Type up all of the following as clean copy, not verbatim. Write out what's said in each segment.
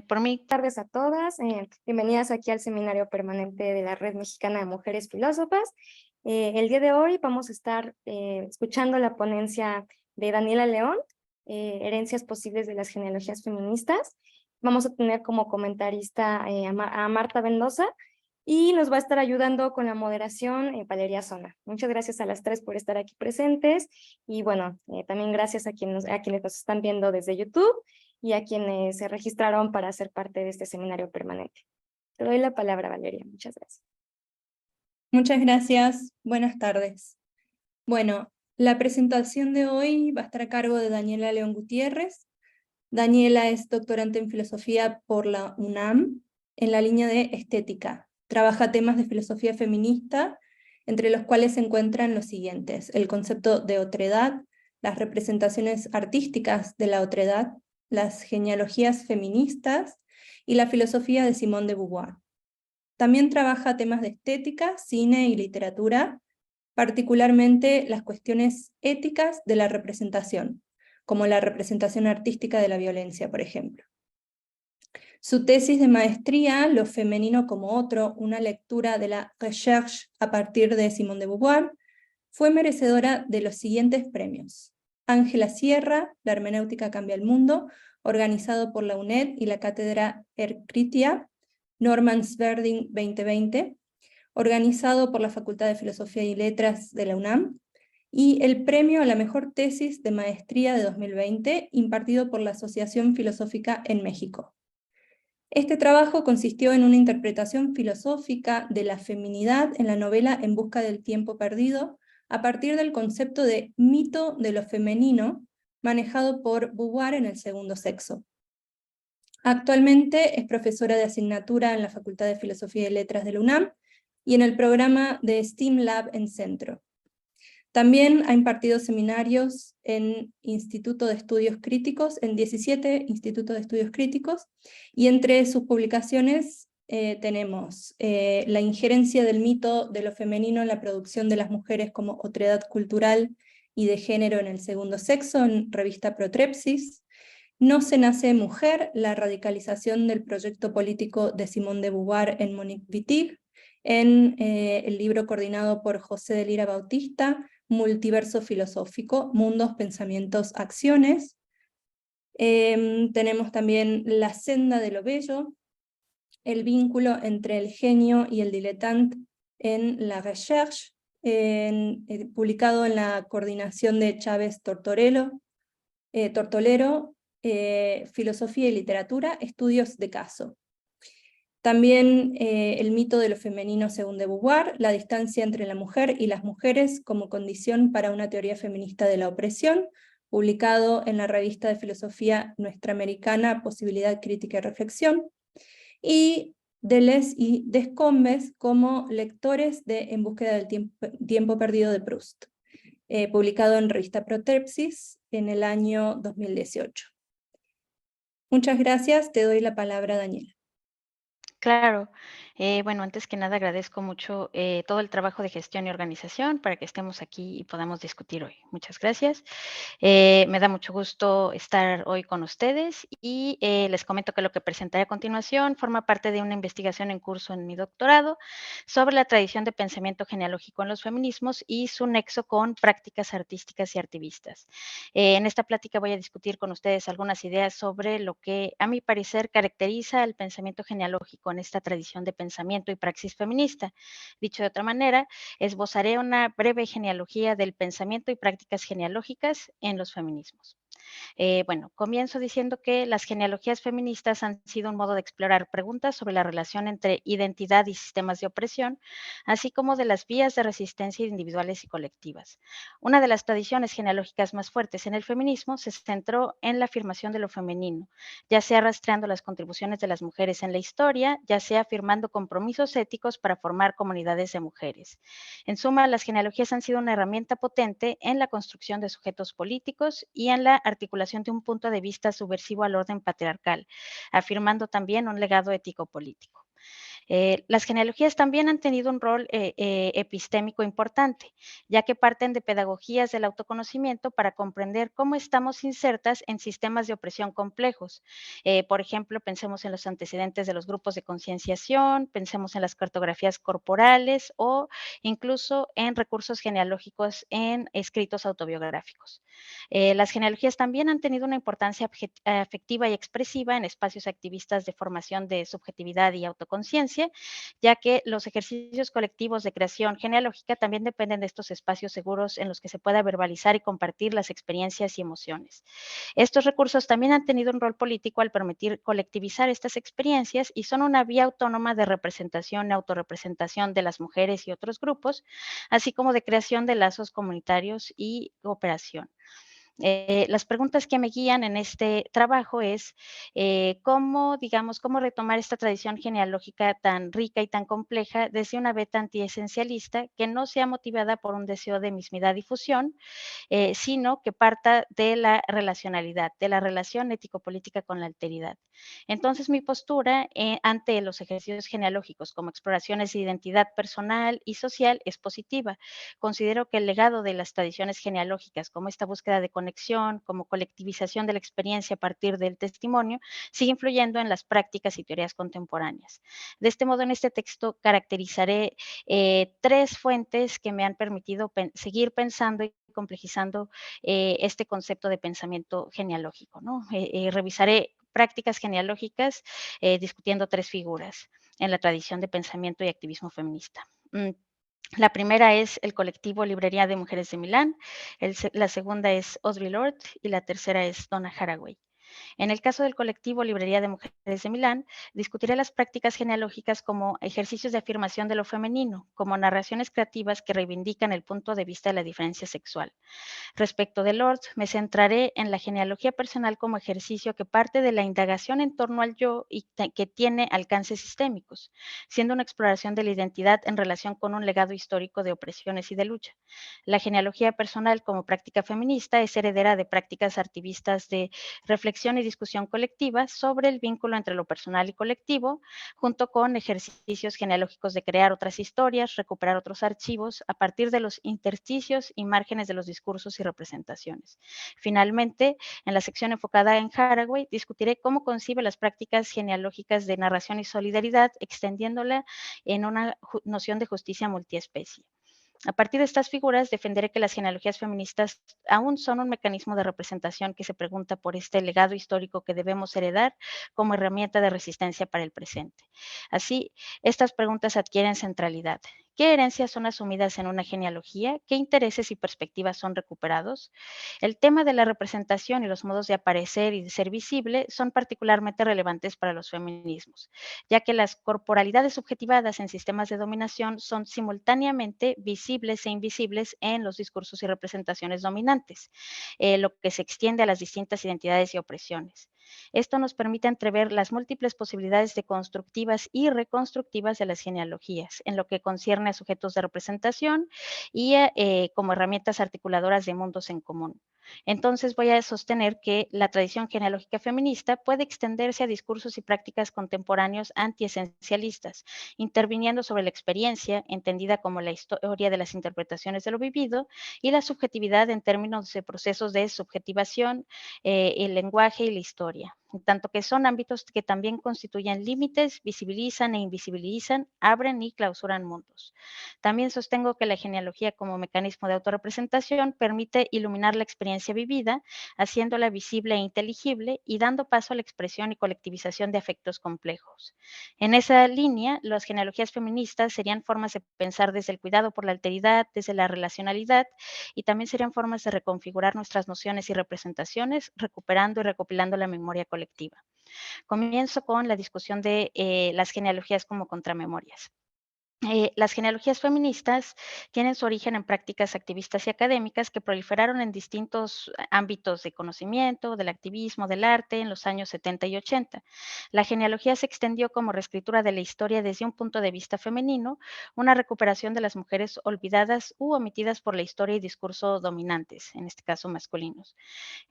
Por mí, Tardes a todas, bienvenidas aquí al seminario permanente de la Red Mexicana de Mujeres Filósofas. El día de hoy vamos a estar escuchando la ponencia de Daniela León, Herencias posibles de las genealogías feministas. Vamos a tener como comentarista a Marta Mendoza y nos va a estar ayudando con la moderación Valeria Zona. Muchas gracias a las tres por estar aquí presentes y bueno, también gracias a quienes nos están viendo desde YouTube y a quienes se registraron para ser parte de este seminario permanente. Te doy la palabra, Valeria. Muchas gracias. Muchas gracias. Buenas tardes. Bueno, la presentación de hoy va a estar a cargo de Daniela León Gutiérrez. Daniela es doctorante en filosofía por la UNAM en la línea de estética. Trabaja temas de filosofía feminista, entre los cuales se encuentran los siguientes: el concepto de otredad, las representaciones artísticas de la otredad, las genealogías feministas y la filosofía de Simone de Beauvoir. También trabaja temas de estética, cine y literatura, particularmente las cuestiones éticas de la representación, como la representación artística de la violencia, por ejemplo. Su tesis de maestría, Lo femenino como otro, una lectura de la recherche a partir de Simone de Beauvoir, fue merecedora de los siguientes premios: Ángela Sierra, La hermenéutica cambia el mundo, organizado por la UNED y la Cátedra Erkritia, Norman Sverding 2020, organizado por la Facultad de Filosofía y Letras de la UNAM, y el premio a la mejor tesis de maestría de 2020, impartido por la Asociación Filosófica en México. Este trabajo consistió en una interpretación filosófica de la feminidad en la novela En busca del tiempo perdido, a partir del concepto de mito de lo femenino, manejado por Beauvoir en El segundo sexo. Actualmente es profesora de asignatura en la Facultad de Filosofía y Letras de la UNAM y en el programa de STEAM Lab en Centro. También ha impartido seminarios en Instituto de Estudios Críticos, en 17 Institutos de Estudios Críticos, y entre sus publicaciones tenemos La injerencia del mito de lo femenino en la producción de las mujeres como otredad cultural y de género en el segundo sexo, en revista Protrepsis. No se nace mujer, la radicalización del proyecto político de Simone de Beauvoir en Monique Wittig, en el libro coordinado por José de Lira Bautista, Multiverso filosófico, mundos, pensamientos, acciones. Tenemos también La senda de lo bello, el vínculo entre el genio y el dilettante en La recherche, publicado en la coordinación de Chávez Tortolero, Filosofía y Literatura, Estudios de Caso. También El mito de lo femenino según de Beauvoir, la distancia entre la mujer y las mujeres como condición para una teoría feminista de la opresión, publicado en la revista de filosofía Nuestra-Americana, Posibilidad, Crítica y Reflexión, y Deleuze y Descombes como lectores de En búsqueda del tiempo perdido de Proust, publicado en revista Protrepsis en el año 2018. Muchas gracias, te doy la palabra, Daniela. claro. Bueno, antes que nada agradezco mucho todo el trabajo de gestión y organización para que estemos aquí y podamos discutir hoy. Muchas gracias. Me da mucho gusto estar hoy con ustedes y les comento que lo que presentaré a continuación forma parte de una investigación en curso en mi doctorado sobre la tradición de pensamiento genealógico en los feminismos y su nexo con prácticas artísticas y activistas. En esta plática voy a discutir con ustedes algunas ideas sobre lo que, a mi parecer, caracteriza el pensamiento genealógico en esta tradición de pensamiento y praxis feminista. Dicho de otra manera, esbozaré una breve genealogía del pensamiento y prácticas genealógicas en los feminismos. Bueno, comienzo diciendo que las genealogías feministas han sido un modo de explorar preguntas sobre la relación entre identidad y sistemas de opresión, así como de las vías de resistencia individuales y colectivas. Una de las tradiciones genealógicas más fuertes en el feminismo se centró en la afirmación de lo femenino, ya sea rastreando las contribuciones de las mujeres en la historia, ya sea afirmando compromisos éticos para formar comunidades de mujeres. En suma, las genealogías han sido una herramienta potente en la construcción de sujetos políticos y en la articulación de un punto de vista subversivo al orden patriarcal, afirmando también un legado ético-político. Las genealogías también han tenido un rol epistémico importante, ya que parten de pedagogías del autoconocimiento para comprender cómo estamos insertas en sistemas de opresión complejos. Por ejemplo, pensemos en los antecedentes de los grupos de concienciación, pensemos en las cartografías corporales o incluso en recursos genealógicos en escritos autobiográficos. Las genealogías también han tenido una importancia afectiva y expresiva en espacios activistas de formación de subjetividad y autoconciencia, ya que los ejercicios colectivos de creación genealógica también dependen de estos espacios seguros en los que se pueda verbalizar y compartir las experiencias y emociones. Estos recursos también han tenido un rol político al permitir colectivizar estas experiencias y son una vía autónoma de representación y autorrepresentación de las mujeres y otros grupos, así como de creación de lazos comunitarios y cooperación. Las preguntas que me guían en este trabajo es cómo, digamos, cómo retomar esta tradición genealógica tan rica y tan compleja desde una beta antiesencialista que no sea motivada por un deseo de mismidad y fusión, sino que parta de la relacionalidad, de la relación ético-política con la alteridad. Entonces, mi postura ante los ejercicios genealógicos como exploraciones de identidad personal y social es positiva. Considero que el legado de las tradiciones genealógicas, como esta búsqueda de conexión, como colectivización de la experiencia a partir del testimonio, sigue influyendo en las prácticas y teorías contemporáneas. De este modo, en este texto caracterizaré tres fuentes que me han permitido seguir pensando y complejizando este concepto de pensamiento genealógico, ¿no? Revisaré prácticas genealógicas discutiendo tres figuras en la tradición de pensamiento y activismo feminista. La primera es el colectivo Librería de Mujeres de Milán, la segunda es Audre Lorde y la tercera es Donna Haraway. En el caso del colectivo Librería de Mujeres de Milán, discutiré las prácticas genealógicas como ejercicios de afirmación de lo femenino, como narraciones creativas que reivindican el punto de vista de la diferencia sexual. Respecto de Lord, me centraré en la genealogía personal como ejercicio que parte de la indagación en torno al yo y que tiene alcances sistémicos, siendo una exploración de la identidad en relación con un legado histórico de opresiones y de lucha. La genealogía personal como práctica feminista es heredera de prácticas activistas de reflexión y discusión colectiva sobre el vínculo entre lo personal y colectivo, junto con ejercicios genealógicos de crear otras historias, recuperar otros archivos a partir de los intersticios y márgenes de los discursos y representaciones. Finalmente, en la sección enfocada en Haraway, discutiré cómo concibe las prácticas genealógicas de narración y solidaridad, extendiéndola en una noción de justicia multiespecie. A partir de estas figuras, defenderé que las genealogías feministas aún son un mecanismo de representación que se pregunta por este legado histórico que debemos heredar como herramienta de resistencia para el presente. Así, estas preguntas adquieren centralidad. ¿Qué herencias son asumidas en una genealogía? ¿Qué intereses y perspectivas son recuperados? El tema de la representación y los modos de aparecer y de ser visible son particularmente relevantes para los feminismos, ya que las corporalidades subjetivadas en sistemas de dominación son simultáneamente visibles e invisibles en los discursos y representaciones dominantes, lo que se extiende a las distintas identidades y opresiones. Esto nos permite entrever las múltiples posibilidades de constructivas y reconstructivas de las genealogías, en lo que concierne a sujetos de representación y como herramientas articuladoras de mundos en común. Entonces voy a sostener que la tradición genealógica feminista puede extenderse a discursos y prácticas contemporáneos antiesencialistas, interviniendo sobre la experiencia, entendida como la historia de las interpretaciones de lo vivido, y la subjetividad en términos de procesos de subjetivación, el lenguaje y la historia, en tanto que son ámbitos que también constituyen límites, visibilizan e invisibilizan, abren y clausuran mundos. También sostengo que la genealogía como mecanismo de autorrepresentación permite iluminar la experiencia vivida, haciéndola visible e inteligible y dando paso a la expresión y colectivización de afectos complejos. En esa línea, las genealogías feministas serían formas de pensar desde el cuidado por la alteridad, desde la relacionalidad, y también serían formas de reconfigurar nuestras nociones y representaciones, recuperando y recopilando la memoria colectiva. Comienzo con la discusión de las genealogías como contramemorias. Las genealogías feministas tienen su origen en prácticas activistas y académicas que proliferaron en distintos ámbitos de conocimiento, del activismo, del arte en los años 70 y 80. La genealogía se extendió como reescritura de la historia desde un punto de vista femenino, una recuperación de las mujeres olvidadas u omitidas por la historia y discurso dominantes, en este caso masculinos.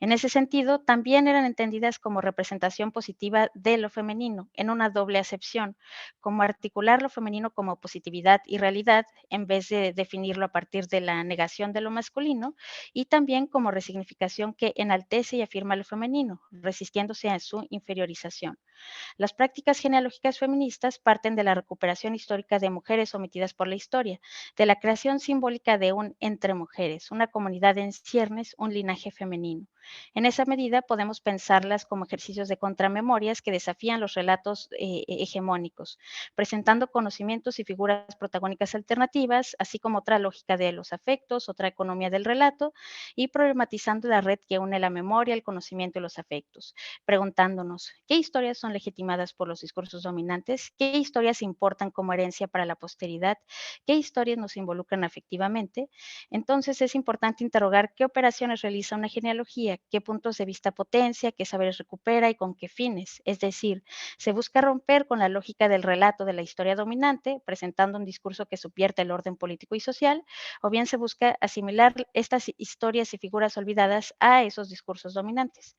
En ese sentido, también eran entendidas como representación positiva de lo femenino, en una doble acepción, como articular lo femenino como positividad y realidad, en vez de definirlo a partir de la negación de lo masculino, y también como resignificación que enaltece y afirma lo femenino, resistiéndose a su inferiorización. Las prácticas genealógicas feministas parten de la recuperación histórica de mujeres sometidas por la historia, de la creación simbólica de un entre mujeres, una comunidad en ciernes, un linaje femenino. En esa medida podemos pensarlas como ejercicios de contramemorias que desafían los relatos hegemónicos, presentando conocimientos y figuras protagónicas alternativas, así como otra lógica de los afectos, otra economía del relato, y problematizando la red que une la memoria, el conocimiento y los afectos, preguntándonos, ¿qué historias son legitimadas por los discursos dominantes? ¿Qué historias importan como herencia para la posteridad? ¿Qué historias nos involucran afectivamente? Entonces es importante interrogar qué operaciones realiza una genealogía, qué puntos de vista potencia, qué saberes recupera y con qué fines. Es decir, se busca romper con la lógica del relato de la historia dominante, presentando un discurso que subvierte el orden político y social, o bien se busca asimilar estas historias y figuras olvidadas a esos discursos dominantes.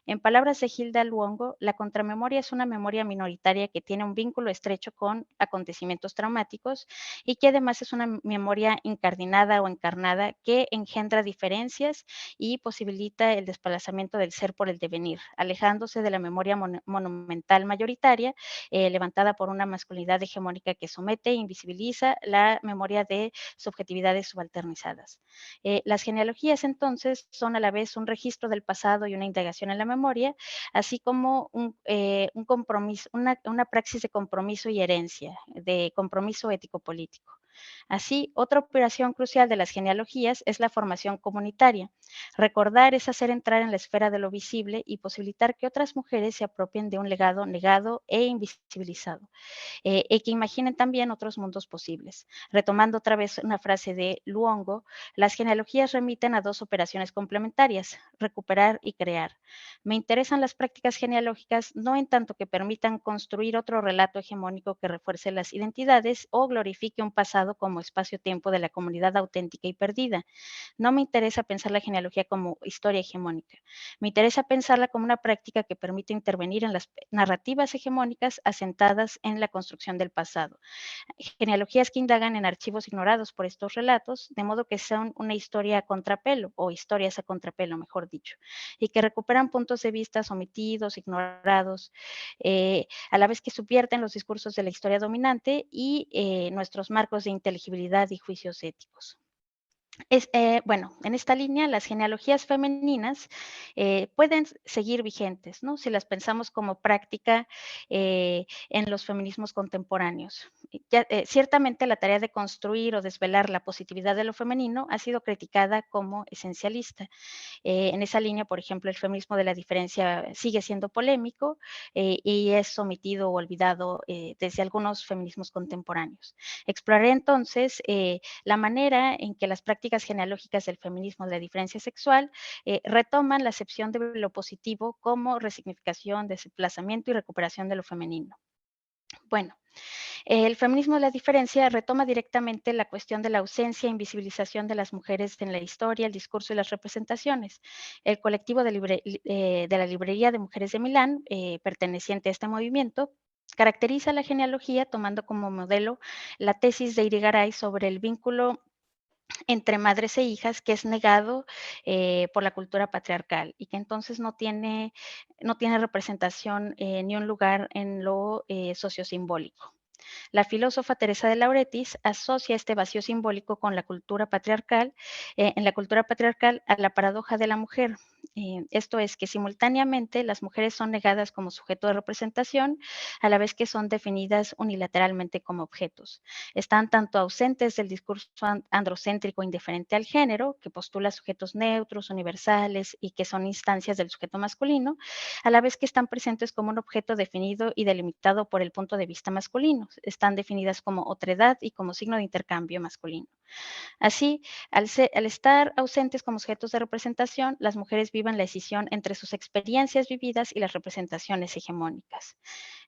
En palabras de Hilda Luongo, la contramemoria es una memoria minoritaria que tiene un vínculo estrecho con acontecimientos traumáticos y que además es una memoria incardinada o encarnada que engendra diferencias y posibilita el desplazamiento del ser por el devenir, alejándose de la memoria monumental mayoritaria, levantada por una masculinidad hegemónica que somete e invisibiliza la memoria de subjetividades subalternizadas. Las genealogías entonces son a la vez un registro del pasado y una indagación en la memoria, así como un compromiso, una praxis de compromiso y herencia, de compromiso ético-político. Así, otra operación crucial de las genealogías es la formación comunitaria. Recordar es hacer entrar en la esfera de lo visible y posibilitar que otras mujeres se apropien de un legado negado e invisibilizado y que imaginen también otros mundos posibles. Retomando otra vez una frase de Luongo, las genealogías remiten a dos operaciones complementarias, recuperar y crear. Me interesan las prácticas genealógicas no en tanto que permitan construir otro relato hegemónico que refuerce las identidades o glorifique un pasado como espacio-tiempo de la comunidad auténtica y perdida. No me interesa pensar la genealogía como historia hegemónica. Me interesa pensarla como una práctica que permite intervenir en las narrativas hegemónicas asentadas en la construcción del pasado. Genealogías que indagan en archivos ignorados por estos relatos, de modo que son una historia a contrapelo, o historias a contrapelo, mejor dicho, y que recuperan puntos de vista omitidos, ignorados, a la vez que subvierten los discursos de la historia dominante y nuestros marcos de inteligibilidad y juicios éticos. Bueno, en esta línea, las genealogías femeninas pueden seguir vigentes, ¿no? Si las pensamos como práctica en los feminismos contemporáneos. Ciertamente la tarea de construir o desvelar la positividad de lo femenino ha sido criticada como esencialista. En esa línea, por ejemplo, el feminismo de la diferencia sigue siendo polémico y es omitido o olvidado desde algunos feminismos contemporáneos. Exploraré entonces la manera en que las prácticas genealógicas del feminismo de la diferencia sexual retoman la acepción de lo positivo como resignificación, desplazamiento y recuperación de lo femenino. Bueno, el feminismo de la diferencia retoma directamente la cuestión de la ausencia e invisibilización de las mujeres en la historia, el discurso y las representaciones. El colectivo de la Librería de Mujeres de Milán, perteneciente a este movimiento, caracteriza la genealogía tomando como modelo la tesis de Irigaray sobre el vínculo entre madres e hijas que es negado por la cultura patriarcal y que entonces no tiene representación ni un lugar en lo sociosimbólico. La filósofa Teresa de Lauretis asocia este vacío simbólico con la cultura patriarcal, en la cultura patriarcal a la paradoja de la mujer. Esto es que simultáneamente las mujeres son negadas como sujeto de representación, a la vez que son definidas unilateralmente como objetos. Están tanto ausentes del discurso androcéntrico indiferente al género, que postula sujetos neutros, universales y que son instancias del sujeto masculino, a la vez que están presentes como un objeto definido y delimitado por el punto de vista masculino. Están definidas como otredad y como signo de intercambio masculino. Así, al estar ausentes como sujetos de representación, las mujeres viven la escisión entre sus experiencias vividas y las representaciones hegemónicas.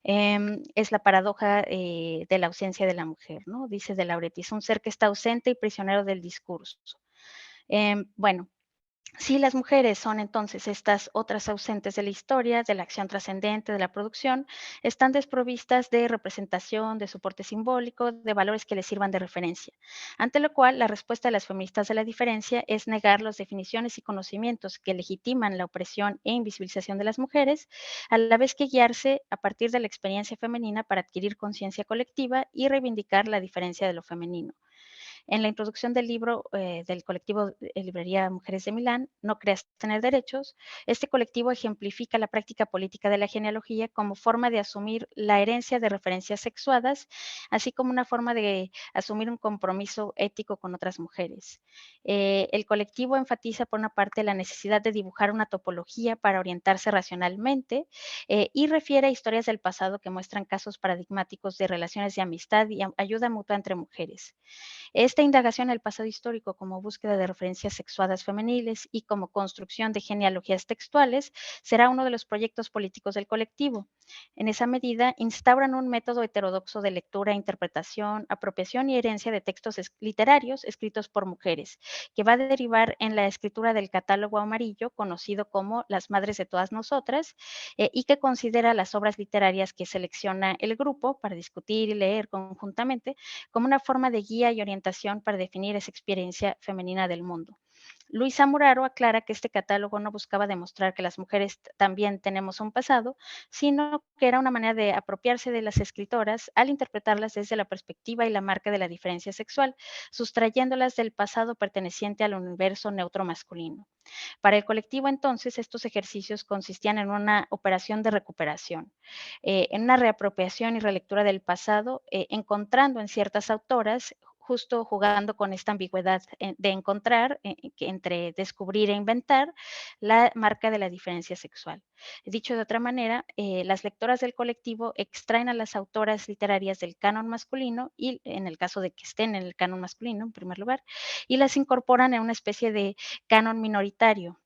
Es la paradoja de la ausencia de la mujer, ¿no? Dice de Lauretis, un ser que está ausente y prisionero del discurso. Bueno, si las mujeres son entonces estas otras ausentes de la historia, de la acción trascendente, de la producción, están desprovistas de representación, de soporte simbólico, de valores que les sirvan de referencia. Ante lo cual, la respuesta de las feministas de la diferencia es negar las definiciones y conocimientos que legitiman la opresión e invisibilización de las mujeres, a la vez que guiarse a partir de la experiencia femenina para adquirir conciencia colectiva y reivindicar la diferencia de lo femenino. En la introducción del libro del colectivo Librería Mujeres de Milán, No creas tener derechos, este colectivo ejemplifica la práctica política de la genealogía como forma de asumir la herencia de referencias sexuadas, así como una forma de asumir un compromiso ético con otras mujeres. El colectivo enfatiza, por una parte, la necesidad de dibujar una topología para orientarse racionalmente y refiere a historias del pasado que muestran casos paradigmáticos de relaciones de amistad y ayuda mutua entre mujeres. Esta indagación en el pasado histórico como búsqueda de referencias sexuadas femeniles y como construcción de genealogías textuales será uno de los proyectos políticos del colectivo. En esa medida, instauran un método heterodoxo de lectura, interpretación, apropiación y herencia de textos literarios escritos por mujeres, que va a derivar en la escritura del catálogo amarillo, conocido como Las Madres de Todas Nosotras, y que considera las obras literarias que selecciona el grupo para discutir y leer conjuntamente como una forma de guía y orientación para definir esa experiencia femenina del mundo. Luisa Muraro aclara que este catálogo no buscaba demostrar que las mujeres también tenemos un pasado, sino que era una manera de apropiarse de las escritoras al interpretarlas desde la perspectiva y la marca de la diferencia sexual, sustrayéndolas del pasado perteneciente al universo neutro masculino. Para el colectivo, entonces, estos ejercicios consistían en una operación de recuperación, en una reapropiación y relectura del pasado, encontrando en ciertas autoras, justo jugando con esta ambigüedad de encontrar entre descubrir e inventar la marca de la diferencia sexual. Dicho de otra manera, las lectoras del colectivo extraen a las autoras literarias del canon masculino y en el caso de que estén en el canon masculino, en primer lugar, y las incorporan en una especie de canon minoritario,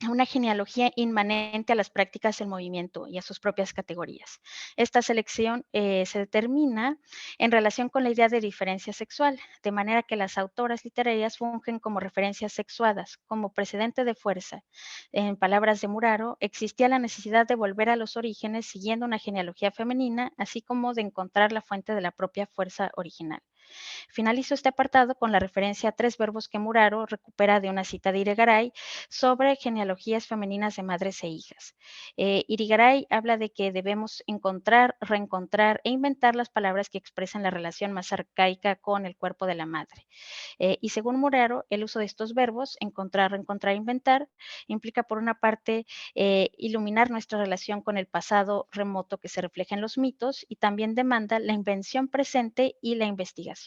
una genealogía inmanente a las prácticas del movimiento y a sus propias categorías. Esta selección se determina en relación con la idea de diferencia sexual, de manera que las autoras literarias fungen como referencias sexuadas, como precedente de fuerza. En palabras de Muraro, existía la necesidad de volver a los orígenes siguiendo una genealogía femenina, así como de encontrar la fuente de la propia fuerza original. Finalizo este apartado con la referencia a 3 verbos que Muraro recupera de una cita de Irigaray sobre genealogías femeninas de madres e hijas. Irigaray habla de que debemos encontrar, reencontrar e inventar las palabras que expresan la relación más arcaica con el cuerpo de la madre. Y según Muraro, el uso de estos verbos, encontrar, reencontrar, inventar, implica por una parte iluminar nuestra relación con el pasado remoto que se refleja en los mitos y también demanda la invención presente y la investigación.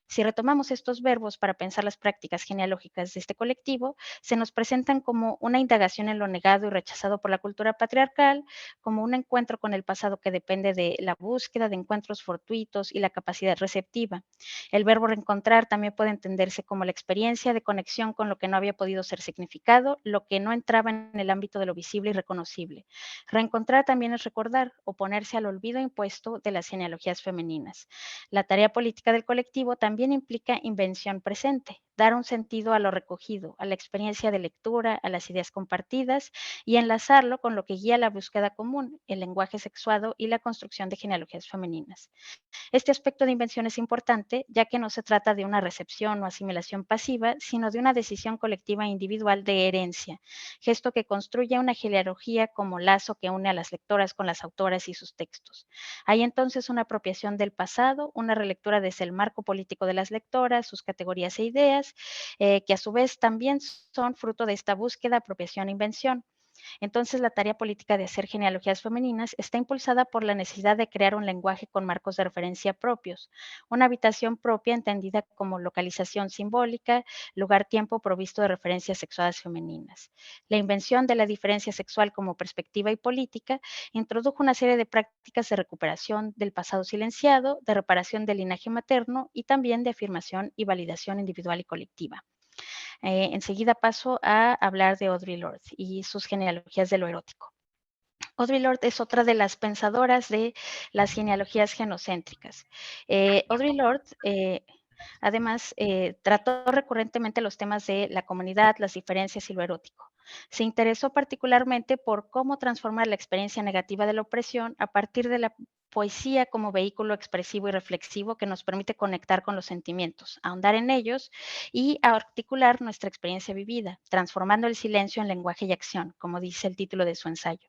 Si retomamos estos verbos para pensar las prácticas genealógicas de este colectivo, se nos presentan como una indagación en lo negado y rechazado por la cultura patriarcal, como un encuentro con el pasado que depende de la búsqueda de encuentros fortuitos y la capacidad receptiva. El verbo reencontrar también puede entenderse como la experiencia de conexión con lo que no había podido ser significado, lo que no entraba en el ámbito de lo visible y reconocible. Reencontrar también es recordar, oponerse al olvido impuesto de las genealogías femeninas. La tarea política del colectivo también implica invención presente, dar un sentido a lo recogido, a la experiencia de lectura, a las ideas compartidas y enlazarlo con lo que guía la búsqueda común, el lenguaje sexuado y la construcción de genealogías femeninas. Este aspecto de invención es importante, ya que no se trata de una recepción o asimilación pasiva, sino de una decisión colectiva e individual de herencia, gesto que construye una genealogía como lazo que une a las lectoras con las autoras y sus textos. Hay entonces una apropiación del pasado, una relectura desde el marco marco político de las lectoras, sus categorías e ideas, que a su vez también son fruto de esta búsqueda, apropiación e invención. Entonces, la tarea política de hacer genealogías femeninas está impulsada por la necesidad de crear un lenguaje con marcos de referencia propios, una habitación propia entendida como localización simbólica, lugar-tiempo provisto de referencias sexuadas femeninas. La invención de la diferencia sexual como perspectiva y política introdujo una serie de prácticas de recuperación del pasado silenciado, de reparación del linaje materno y también de afirmación y validación individual y colectiva. Enseguida paso a hablar de Audre Lorde y sus genealogías de lo erótico. Audre Lorde es otra de las pensadoras de las genealogías genocéntricas. Audre Lorde, además, trató recurrentemente los temas de la comunidad, las diferencias y lo erótico. Se interesó particularmente por cómo transformar la experiencia negativa de la opresión a partir de la poesía como vehículo expresivo y reflexivo que nos permite conectar con los sentimientos, ahondar en ellos y articular nuestra experiencia vivida, transformando el silencio en lenguaje y acción, como dice el título de su ensayo.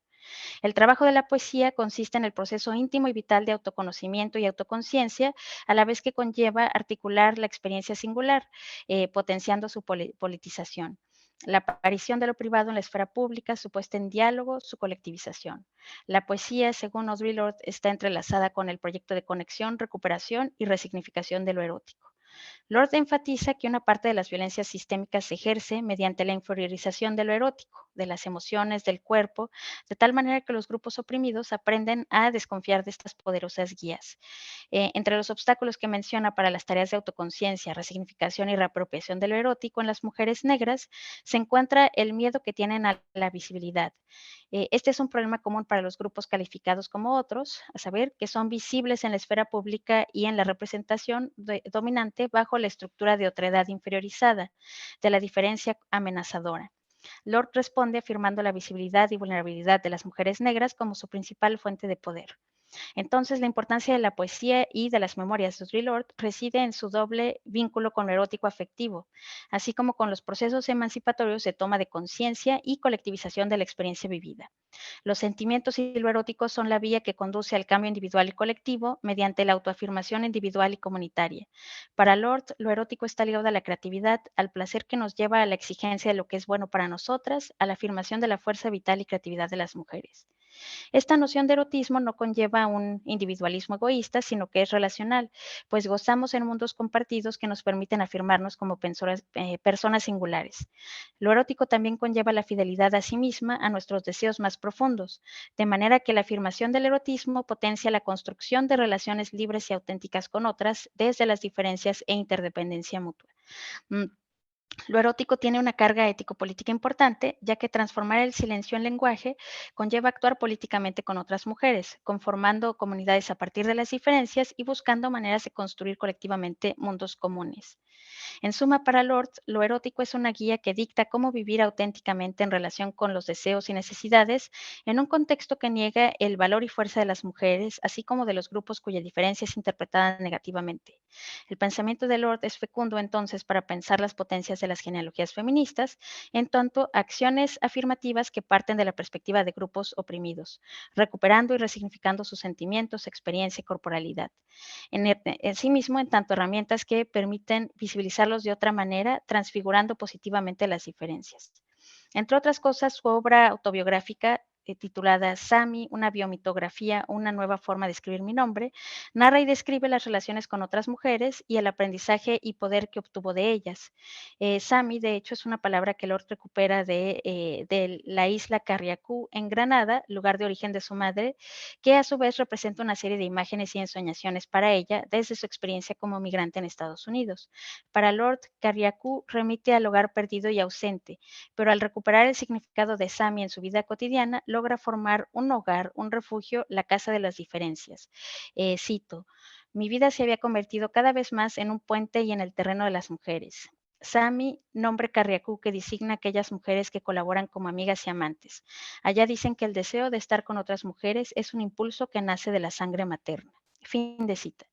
El trabajo de la poesía consiste en el proceso íntimo y vital de autoconocimiento y autoconciencia, a la vez que conlleva articular la experiencia singular, potenciando su politización. La aparición de lo privado en la esfera pública, su puesta en diálogo, su colectivización. La poesía, según Audre Lorde, está entrelazada con el proyecto de conexión, recuperación y resignificación de lo erótico. Lorde enfatiza que una parte de las violencias sistémicas se ejerce mediante la inferiorización de lo erótico, de las emociones, del cuerpo, de tal manera que los grupos oprimidos aprenden a desconfiar de estas poderosas guías. Entre los obstáculos que menciona para las tareas de autoconciencia, resignificación y reapropiación de lo erótico en las mujeres negras, se encuentra el miedo que tienen a la visibilidad. Este es un problema común para los grupos calificados como otros, a saber, que son visibles en la esfera pública y en la representación dominante bajo la estructura de otredad inferiorizada, de la diferencia amenazadora. Lorde responde afirmando la visibilidad y vulnerabilidad de las mujeres negras como su principal fuente de poder. Entonces, la importancia de la poesía y de las memorias de Audre Lorde reside en su doble vínculo con lo erótico afectivo, así como con los procesos emancipatorios de toma de conciencia y colectivización de la experiencia vivida. Los sentimientos y lo erótico son la vía que conduce al cambio individual y colectivo mediante la autoafirmación individual y comunitaria. Para Lorde, lo erótico está ligado a la creatividad, al placer que nos lleva a la exigencia de lo que es bueno para nosotras, a la afirmación de la fuerza vital y creatividad de las mujeres. Esta noción de erotismo no conlleva un individualismo egoísta, sino que es relacional, pues gozamos en mundos compartidos que nos permiten afirmarnos como personas singulares. Lo erótico también conlleva la fidelidad a sí misma, a nuestros deseos más profundos, de manera que la afirmación del erotismo potencia la construcción de relaciones libres y auténticas con otras desde las diferencias e interdependencia mutua. Mm, Lo erótico tiene una carga ético-política importante, ya que transformar el silencio en lenguaje conlleva actuar políticamente con otras mujeres, conformando comunidades a partir de las diferencias y buscando maneras de construir colectivamente mundos comunes. En suma, para Lorde, lo erótico es una guía que dicta cómo vivir auténticamente en relación con los deseos y necesidades en un contexto que niega el valor y fuerza de las mujeres, así como de los grupos cuya diferencia es interpretada negativamente. El pensamiento de Lorde es fecundo entonces para pensar las potencias de las genealogías feministas, en tanto acciones afirmativas que parten de la perspectiva de grupos oprimidos, recuperando y resignificando sus sentimientos, experiencia y corporalidad. En sí mismo, en tanto herramientas que permiten visibilizarlos de otra manera, transfigurando positivamente las diferencias. Entre otras cosas, su obra autobiográfica titulada Sami, una biomitografía, una nueva forma de escribir mi nombre, narra y describe las relaciones con otras mujeres y el aprendizaje y poder que obtuvo de ellas. Sami, de hecho, es una palabra que Lorde recupera de la isla Carriacú en Granada, lugar de origen de su madre, que a su vez representa una serie de imágenes y ensoñaciones para ella desde su experiencia como migrante en Estados Unidos. Para Lorde, Carriacú remite al hogar perdido y ausente, pero al recuperar el significado de Sami en su vida cotidiana, logra formar un hogar, un refugio, la casa de las diferencias. Cito, mi vida se había convertido cada vez más en un puente y en el terreno de las mujeres. Sami, nombre carriacú que designa a aquellas mujeres que colaboran como amigas y amantes. Allá dicen que el deseo de estar con otras mujeres es un impulso que nace de la sangre materna. Fin de cita.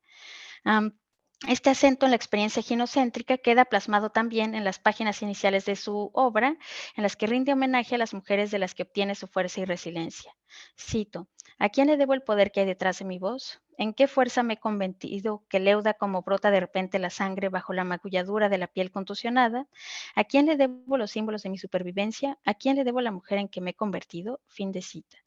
Este acento en la experiencia ginocéntrica queda plasmado también en las páginas iniciales de su obra, en las que rinde homenaje a las mujeres de las que obtiene su fuerza y resiliencia. Cito, ¿A quién le debo el poder que hay detrás de mi voz? ¿En qué fuerza me he convertido que leuda como brota de repente la sangre bajo la magulladura de la piel contusionada? ¿A quién le debo los símbolos de mi supervivencia? ¿A quién le debo la mujer en que me he convertido? Fin de cita.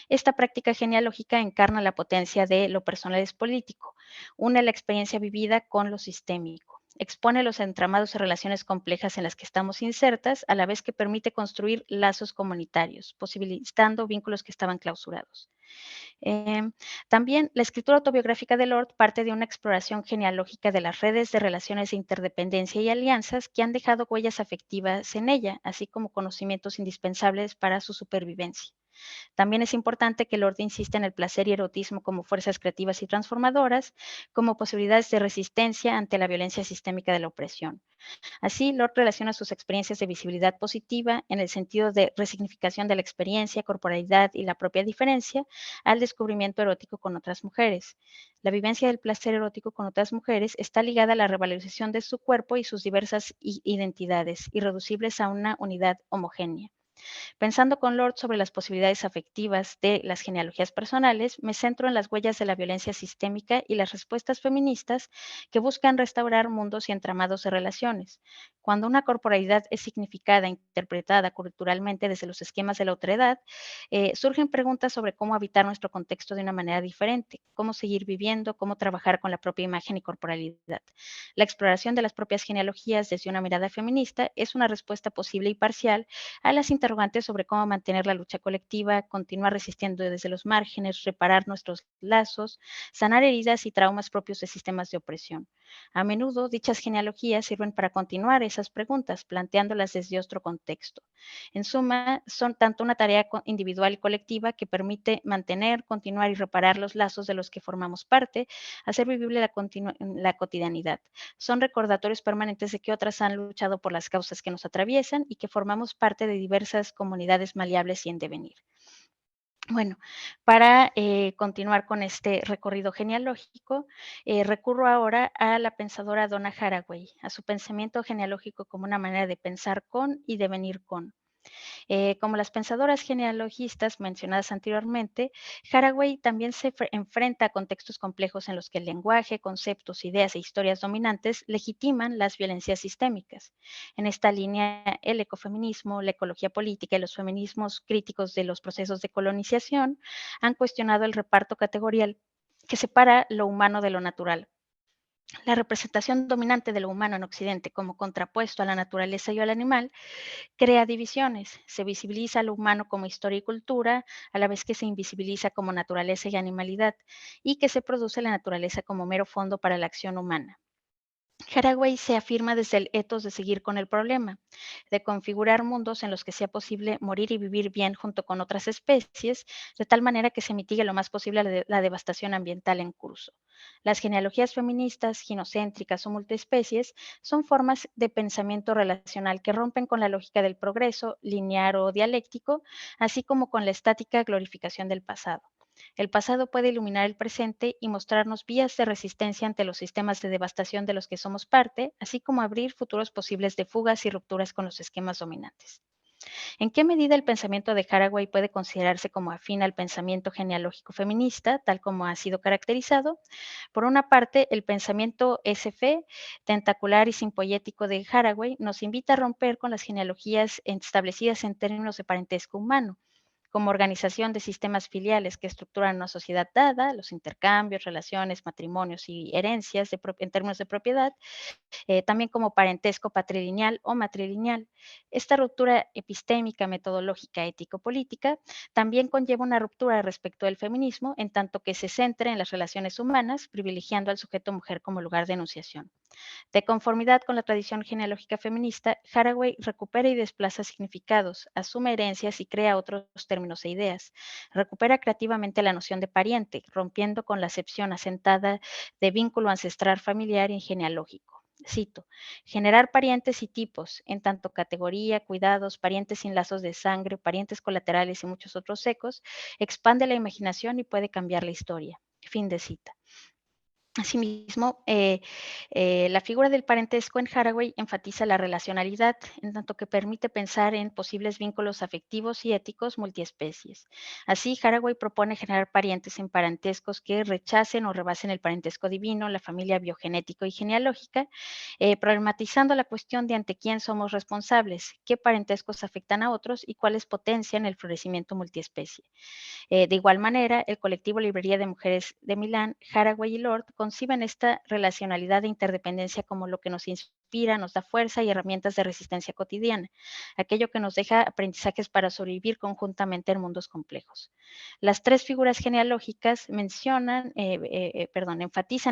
Esta práctica genealógica encarna la potencia de lo personal es político, une la experiencia vivida con lo sistémico, expone los entramados de relaciones complejas en las que estamos insertas, a la vez que permite construir lazos comunitarios, posibilitando vínculos que estaban clausurados. Em, También la escritura autobiográfica de Lord parte de una exploración genealógica de las redes de relaciones de interdependencia y alianzas que han dejado huellas afectivas en ella, así como conocimientos indispensables para su supervivencia. También es importante que Lorde insista en el placer y erotismo como fuerzas creativas y transformadoras, como posibilidades de resistencia ante la violencia sistémica de la opresión. Así, Lord relaciona sus experiencias de visibilidad positiva en el sentido de resignificación de la experiencia, corporalidad y la propia diferencia al descubrimiento erótico con otras mujeres. La vivencia del placer erótico con otras mujeres está ligada a la revalorización de su cuerpo y sus diversas identidades, irreducibles a una unidad homogénea. Pensando con Lord sobre las posibilidades afectivas de las genealogías personales, me centro en las huellas de la violencia sistémica y las respuestas feministas que buscan restaurar mundos y entramados de relaciones. Cuando una corporalidad es significada e interpretada culturalmente desde los esquemas de la otredad, surgen preguntas sobre cómo habitar nuestro contexto de una manera diferente, cómo seguir viviendo, cómo trabajar con la propia imagen y corporalidad. La exploración de las propias genealogías desde una mirada feminista es una respuesta posible y parcial a las interrogantes sobre cómo mantener la lucha colectiva, continuar resistiendo desde los márgenes, reparar nuestros lazos, sanar heridas y traumas propios de sistemas de opresión. A menudo, dichas genealogías sirven para continuar esas preguntas, planteándolas desde otro contexto. En suma, son tanto una tarea individual y colectiva que permite mantener, continuar y reparar los lazos de los que formamos parte, hacer vivible la cotidianidad. Son recordatorios permanentes de que otras han luchado por las causas que nos atraviesan y que formamos parte de diversas comunidades maleables y en devenir. Bueno, para continuar con este recorrido genealógico, recurro ahora a la pensadora Donna Haraway, a su pensamiento genealógico como una manera de pensar con y de venir con. Como las pensadoras genealogistas mencionadas anteriormente, Haraway también se enfrenta a contextos complejos en los que el lenguaje, conceptos, ideas e historias dominantes legitiman las violencias sistémicas. En esta línea, el ecofeminismo, la ecología política y los feminismos críticos de los procesos de colonización han cuestionado el reparto categorial que separa lo humano de lo natural. La representación dominante de lo humano en Occidente como contrapuesto a la naturaleza y al animal crea divisiones, se visibiliza lo humano como historia y cultura, a la vez que se invisibiliza como naturaleza y animalidad, y que se produce la naturaleza como mero fondo para la acción humana. Haraway se afirma desde el etos de seguir con el problema, de configurar mundos en los que sea posible morir y vivir bien junto con otras especies, de tal manera que se mitigue lo más posible la devastación ambiental en curso. Las genealogías feministas, ginocéntricas o multiespecies son formas de pensamiento relacional que rompen con la lógica del progreso, lineal o dialéctico, así como con la estática glorificación del pasado. El pasado puede iluminar el presente y mostrarnos vías de resistencia ante los sistemas de devastación de los que somos parte, así como abrir futuros posibles de fugas y rupturas con los esquemas dominantes. ¿En qué medida el pensamiento de Haraway puede considerarse como afín al pensamiento genealógico feminista, tal como ha sido caracterizado? Por una parte, el pensamiento SF, tentacular y simpoyético de Haraway, nos invita a romper con las genealogías establecidas en términos de parentesco humano, como organización de sistemas filiales que estructuran una sociedad dada, los intercambios, relaciones, matrimonios y herencias en términos de propiedad, también como parentesco patrilineal o matrilineal. Esta ruptura epistémica, metodológica, ético-política también conlleva una ruptura respecto del feminismo, en tanto que se centra en las relaciones humanas, privilegiando al sujeto mujer como lugar de enunciación. De conformidad con la tradición genealógica feminista, Haraway recupera y desplaza significados, asume herencias y crea otros términos e ideas. Recupera creativamente la noción de pariente, rompiendo con la acepción asentada de vínculo ancestral familiar y genealógico. Cito, generar parientes y tipos, en tanto categoría, cuidados, parientes sin lazos de sangre, parientes colaterales y muchos otros ecos, expande la imaginación y puede cambiar la historia. Fin de cita. Asimismo, la figura del parentesco en Haraway enfatiza la relacionalidad, en tanto que permite pensar en posibles vínculos afectivos y éticos multiespecies. Así, Haraway propone generar parientes en parentescos que rechacen o rebasen el parentesco divino, la familia biogenético y genealógica, problematizando la cuestión de ante quién somos responsables, qué parentescos afectan a otros y cuáles potencian el florecimiento multiespecie. De igual manera, el colectivo Librería de Mujeres de Milán, Haraway y Lord conciben esta relacionalidad de interdependencia como lo que nos inspira, nos da fuerza y herramientas de resistencia cotidiana, aquello que nos deja aprendizajes para sobrevivir conjuntamente en mundos complejos. Las tres figuras genealógicas enfatizan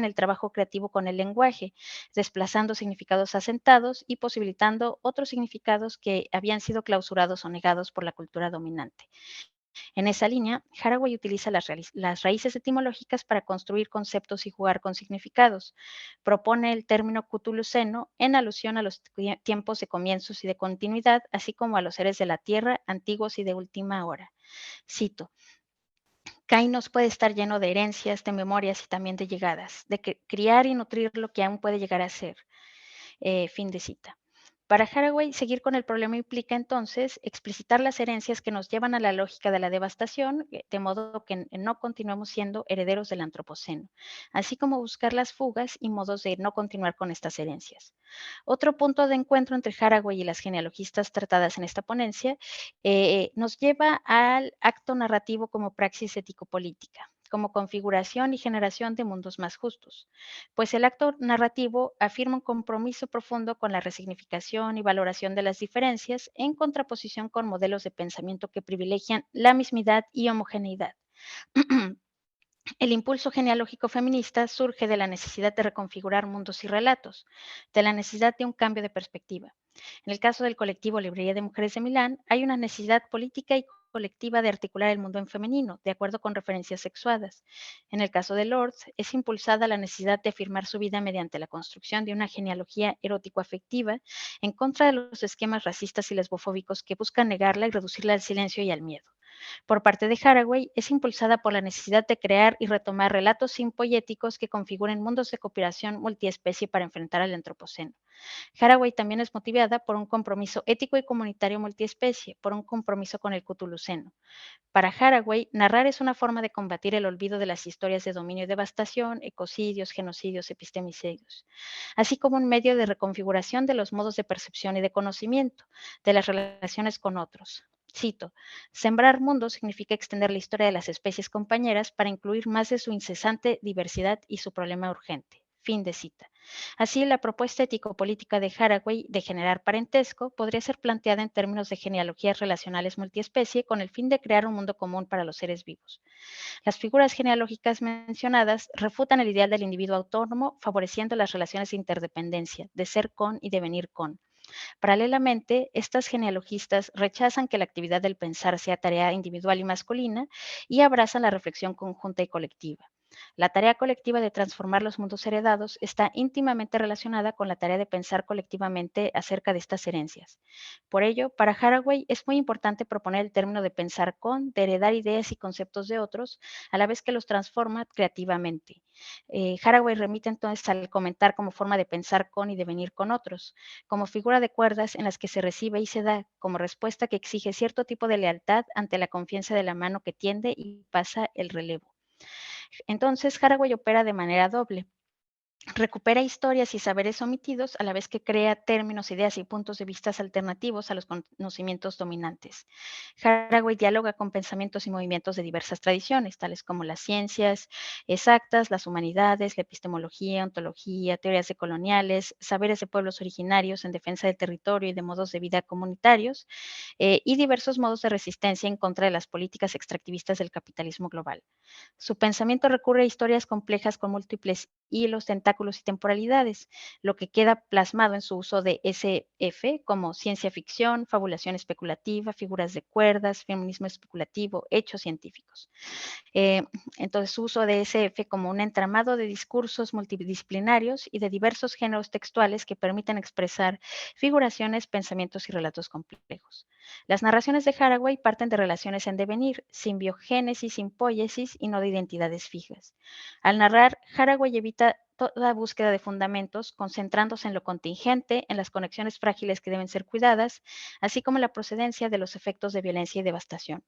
el trabajo creativo con el lenguaje, desplazando significados asentados y posibilitando otros significados que habían sido clausurados o negados por la cultura dominante. En esa línea, Haraway utiliza las raíces etimológicas para construir conceptos y jugar con significados. Propone el término cutuluceno en alusión a los tiempos de comienzos y de continuidad, así como a los seres de la tierra, antiguos y de última hora. Cito: Kainos puede estar lleno de herencias, de memorias y también de llegadas, de criar y nutrir lo que aún puede llegar a ser. Fin de cita. Para Haraway, seguir con el problema implica entonces explicitar las herencias que nos llevan a la lógica de la devastación, de modo que no continuemos siendo herederos del antropoceno, así como buscar las fugas y modos de no continuar con estas herencias. Otro punto de encuentro entre Haraway y las genealogistas tratadas en esta ponencia nos lleva al acto narrativo como praxis ético-política, como configuración y generación de mundos más justos, pues el acto narrativo afirma un compromiso profundo con la resignificación y valoración de las diferencias en contraposición con modelos de pensamiento que privilegian la mismidad y homogeneidad. El impulso genealógico feminista surge de la necesidad de reconfigurar mundos y relatos, de la necesidad de un cambio de perspectiva. En el caso del colectivo Librería de Mujeres de Milán, hay una necesidad política y colectiva de articular el mundo en femenino, de acuerdo con referencias sexuadas. En el caso de Lord, es impulsada la necesidad de afirmar su vida mediante la construcción de una genealogía erótico-afectiva en contra de los esquemas racistas y lesbofóbicos que buscan negarla y reducirla al silencio y al miedo. Por parte de Haraway, es impulsada por la necesidad de crear y retomar relatos simpoéticos que configuren mundos de cooperación multiespecie para enfrentar al antropoceno. Haraway también es motivada por un compromiso ético y comunitario multiespecie, por un compromiso con el cutuluceno. Para Haraway, narrar es una forma de combatir el olvido de las historias de dominio y devastación, ecocidios, genocidios, epistemicidios, así como un medio de reconfiguración de los modos de percepción y de conocimiento, de las relaciones con otros. Cito: Sembrar mundo significa extender la historia de las especies compañeras para incluir más de su incesante diversidad y su problema urgente. Fin de cita. Así, la propuesta ético-política de Haraway de generar parentesco podría ser planteada en términos de genealogías relacionales multiespecie con el fin de crear un mundo común para los seres vivos. Las figuras genealógicas mencionadas refutan el ideal del individuo autónomo, favoreciendo las relaciones de interdependencia, de ser con y de venir con. Paralelamente, estas genealogistas rechazan que la actividad del pensar sea tarea individual y masculina y abrazan la reflexión conjunta y colectiva. La tarea colectiva de transformar los mundos heredados está íntimamente relacionada con la tarea de pensar colectivamente acerca de estas herencias. Por ello, para Haraway es muy importante proponer el término de pensar con, de heredar ideas y conceptos de otros, a la vez que los transforma creativamente. Haraway remite entonces al comentar como forma de pensar con y de venir con otros, como figura de cuerdas en las que se recibe y se da, como respuesta que exige cierto tipo de lealtad ante la confianza de la mano que tiende y pasa el relevo. Entonces, Haraway opera de manera doble. Recupera historias y saberes omitidos a la vez que crea términos, ideas y puntos de vista alternativos a los conocimientos dominantes. Haraway dialoga con pensamientos y movimientos de diversas tradiciones, tales como las ciencias exactas, las humanidades, la epistemología, ontología, teorías decoloniales, saberes de pueblos originarios en defensa del territorio y de modos de vida comunitarios, y diversos modos de resistencia en contra de las políticas extractivistas del capitalismo global. Su pensamiento recurre a historias complejas con múltiples hilos, tentáculos ángulos y temporalidades, lo que queda plasmado en su uso de SF como ciencia ficción, fabulación especulativa, figuras de cuerdas, feminismo especulativo, hechos científicos. Eh, entonces, su uso de SF como un entramado de discursos multidisciplinarios y de diversos géneros textuales que permiten expresar figuraciones, pensamientos y relatos complejos. Las narraciones de Haraway parten de relaciones en devenir, simbiogénesis, simpoiesis y no de identidades fijas. Al narrar, Haraway evita toda búsqueda de fundamentos, concentrándose en lo contingente, en las conexiones frágiles que deben ser cuidadas, así como la procedencia de los efectos de violencia y devastación.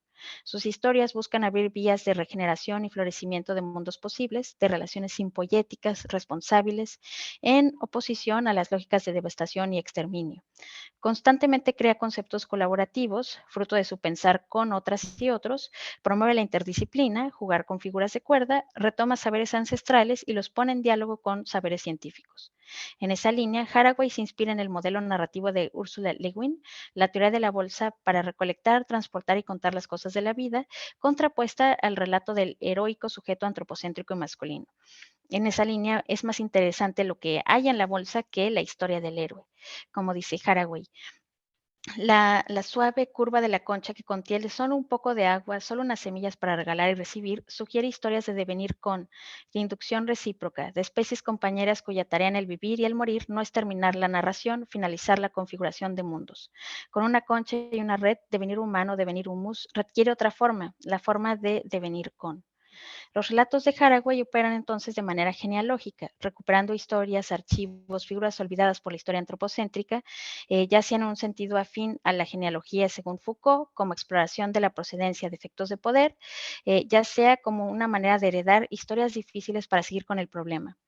Sus historias buscan abrir vías de regeneración y florecimiento de mundos posibles, de relaciones simpoyéticas, responsables, en oposición a las lógicas de devastación y exterminio. Constantemente crea conceptos colaborativos, fruto de su pensar con otras y otros, promueve la interdisciplina, jugar con figuras de cuerda, retoma saberes ancestrales y los pone en diálogo con saberes científicos. En esa línea, Haraway se inspira en el modelo narrativo de Ursula Le Guin, la teoría de la bolsa para recolectar, transportar y contar las cosas de la vida, contrapuesta al relato del heroico sujeto antropocéntrico y masculino. En esa línea es más interesante lo que hay en la bolsa que la historia del héroe, como dice Haraway. La suave curva de la concha que contiene solo un poco de agua, solo unas semillas para regalar y recibir, sugiere historias de devenir con, de inducción recíproca, de especies compañeras cuya tarea en el vivir y el morir no es terminar la narración, finalizar la configuración de mundos. Con una concha y una red, devenir humano, devenir humus, requiere otra forma, la forma de devenir con. Los relatos de Haraway operan entonces de manera genealógica, recuperando historias, archivos, figuras olvidadas por la historia antropocéntrica, ya sea en un sentido afín a la genealogía según Foucault, como exploración de la procedencia de efectos de poder, ya sea como una manera de heredar historias difíciles para seguir con el problema.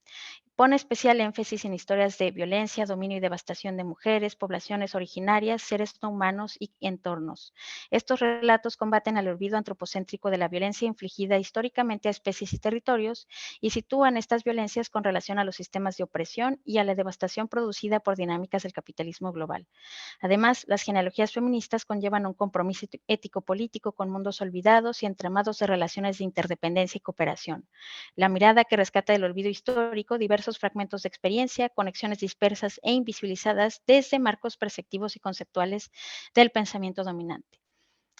Pone especial énfasis en historias de violencia, dominio y devastación de mujeres, poblaciones originarias, seres no humanos y entornos. Estos relatos combaten al olvido antropocéntrico de la violencia infligida históricamente a especies y territorios y sitúan estas violencias con relación a los sistemas de opresión y a la devastación producida por dinámicas del capitalismo global. Además, las genealogías feministas conllevan un compromiso ético-político con mundos olvidados y entramados de relaciones de interdependencia y cooperación. La mirada que rescata del olvido histórico diversos fragmentos de experiencia, conexiones dispersas e invisibilizadas desde marcos perceptivos y conceptuales del pensamiento dominante.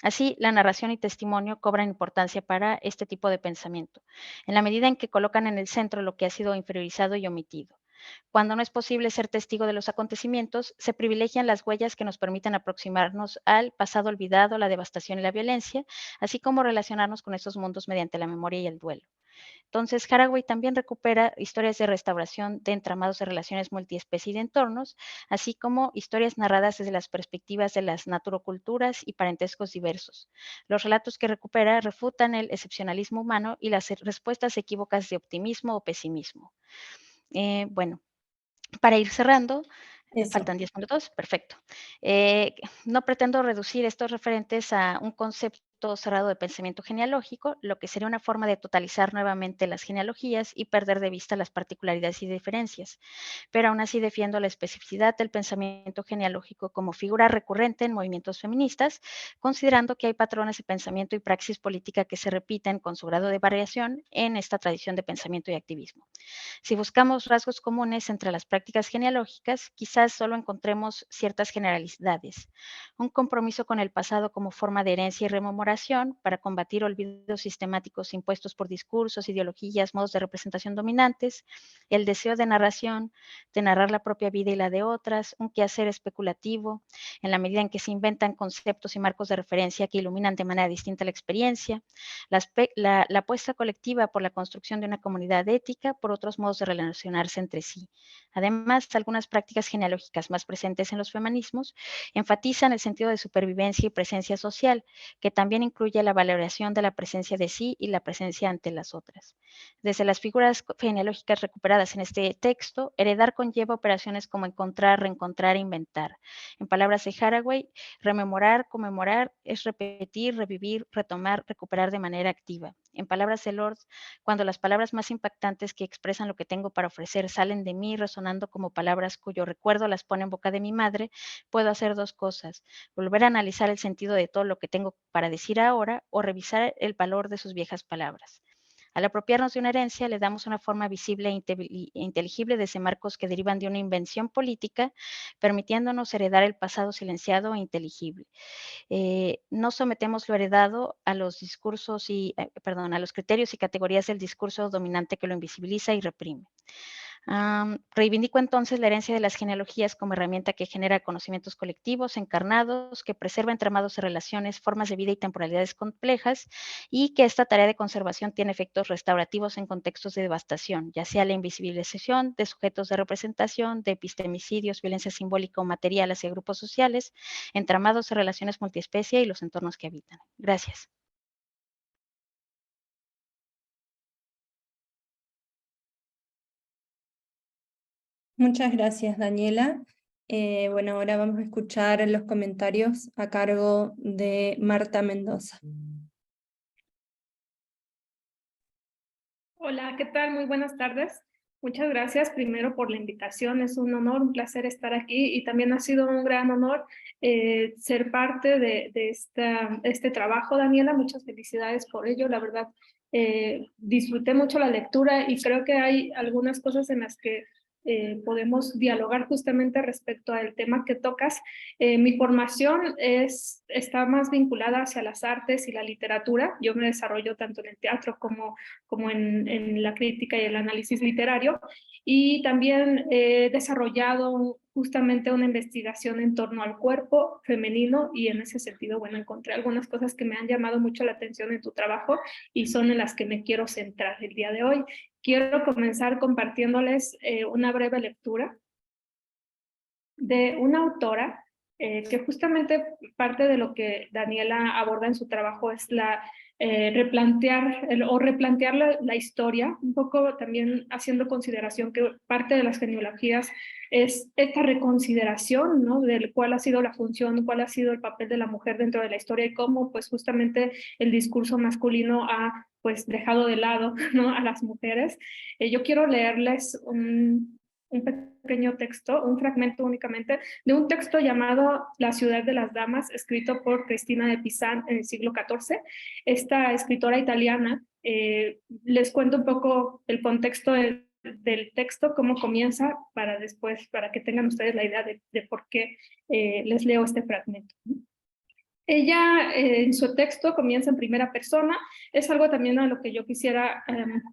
Así, la narración y testimonio cobran importancia para este tipo de pensamiento, en la medida en que colocan en el centro lo que ha sido inferiorizado y omitido. Cuando no es posible ser testigo de los acontecimientos, se privilegian las huellas que nos permiten aproximarnos al pasado olvidado, la devastación y la violencia, así como relacionarnos con esos mundos mediante la memoria y el duelo. Entonces, Haraway también recupera historias de restauración de entramados de relaciones multiespecie y de entornos, así como historias narradas desde las perspectivas de las naturoculturas y parentescos diversos. Los relatos que recupera refutan el excepcionalismo humano y las respuestas equívocas de optimismo o pesimismo. Bueno, para ir cerrando, Eso. faltan 10 minutos, perfecto. Eh, no pretendo reducir estos referentes a un concepto cerrado de pensamiento genealógico, lo que sería una forma de totalizar nuevamente las genealogías y perder de vista las particularidades y diferencias. Pero aún así defiendo la especificidad del pensamiento genealógico como figura recurrente en movimientos feministas, considerando que hay patrones de pensamiento y praxis política que se repiten con su grado de variación en esta tradición de pensamiento y activismo. Si buscamos rasgos comunes entre las prácticas genealógicas, quizás solo encontremos ciertas generalidades. Un compromiso con el pasado como forma de herencia y rememoración para combatir olvidos sistemáticos impuestos por discursos, ideologías, modos de representación dominantes, el deseo de narración, de narrar la propia vida y la de otras, un quehacer especulativo, en la medida en que se inventan conceptos y marcos de referencia que iluminan de manera distinta la experiencia, la apuesta colectiva por la construcción de una comunidad ética, por otros modos de relacionarse entre sí. Además, algunas prácticas genealógicas más presentes en los feminismos enfatizan el sentido de supervivencia y presencia social, que también incluye la valoración de la presencia de sí y la presencia ante las otras. Desde las figuras genealógicas recuperadas en este texto, heredar conlleva operaciones como encontrar, reencontrar e inventar. En palabras de Haraway, rememorar, conmemorar es repetir, revivir, retomar, recuperar de manera activa. En palabras de Lord, cuando las palabras más impactantes que expresan lo que tengo para ofrecer salen de mí resonando como palabras cuyo recuerdo las pone en boca de mi madre, puedo hacer dos cosas: volver a analizar el sentido de todo lo que tengo para decir ahora o revisar el valor de sus viejas palabras. Al apropiarnos de una herencia, le damos una forma visible e inteligible de marcos que derivan de una invención política, permitiéndonos heredar el pasado silenciado e inteligible. No sometemos lo heredado a los discursos a los criterios y categorías del discurso dominante que lo invisibiliza y reprime. Reivindico entonces la herencia de las genealogías como herramienta que genera conocimientos colectivos, encarnados, que preserva entramados de relaciones, formas de vida y temporalidades complejas, y que esta tarea de conservación tiene efectos restaurativos en contextos de devastación, ya sea la invisibilización de sujetos de representación, de epistemicidios, violencia simbólica o material hacia grupos sociales, entramados de relaciones multiespecie y los entornos que habitan. Gracias. Muchas gracias, Daniela. Bueno, ahora vamos a escuchar los comentarios a cargo de Marta Mendoza. Hola, ¿qué tal? Muy buenas tardes. Muchas gracias primero por la invitación. Es un honor, un placer estar aquí y también ha sido un gran honor ser parte de este trabajo, Daniela. Muchas felicidades por ello. La verdad, disfruté mucho la lectura y creo que hay algunas cosas en las que podemos dialogar justamente respecto al tema que tocas. Mi formación está más vinculada hacia las artes y la literatura. Yo me desarrollo tanto en el teatro como en la crítica y el análisis literario, y también he desarrollado justamente una investigación en torno al cuerpo femenino, y en ese sentido, bueno, encontré algunas cosas que me han llamado mucho la atención en tu trabajo y son en las que me quiero centrar el día de hoy. Quiero comenzar compartiéndoles una breve lectura de una autora que justamente parte de lo que Daniela aborda en su trabajo es replantear la historia, un poco también haciendo consideración que parte de las genealogías es esta reconsideración, ¿no? Del cuál ha sido la función, cuál ha sido el papel de la mujer dentro de la historia y cómo pues justamente el discurso masculino ha pues dejado de lado, ¿no? A las mujeres. Yo quiero leerles un pequeño texto, un fragmento únicamente, de un texto llamado La ciudad de las damas, escrito por Cristina de Pizan en el siglo XIV. Esta escritora italiana, les cuento un poco el contexto del texto, cómo comienza, para después, para que tengan ustedes la idea de por qué les leo este fragmento. Ella en su texto comienza en primera persona, es algo también a lo que yo quisiera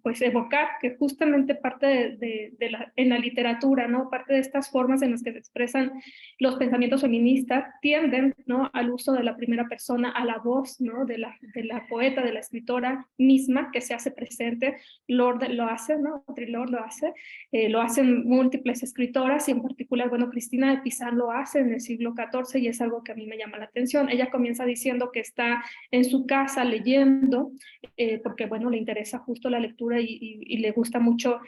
pues evocar, que justamente parte en la literatura, ¿no? Parte de estas formas en las que se expresan los pensamientos feministas tienden, ¿no? Al uso de la primera persona, a la voz, ¿no? de la poeta, de la escritora misma que se hace presente. Lorde lo hace, ¿no? Audre Lorde lo hacen múltiples escritoras y en particular, bueno, Cristina de Pizan lo hace en el siglo XIV y es algo que a mí me llama la atención. Ella comienza diciendo que está en su casa leyendo, porque bueno, le interesa justo la lectura y le gusta mucho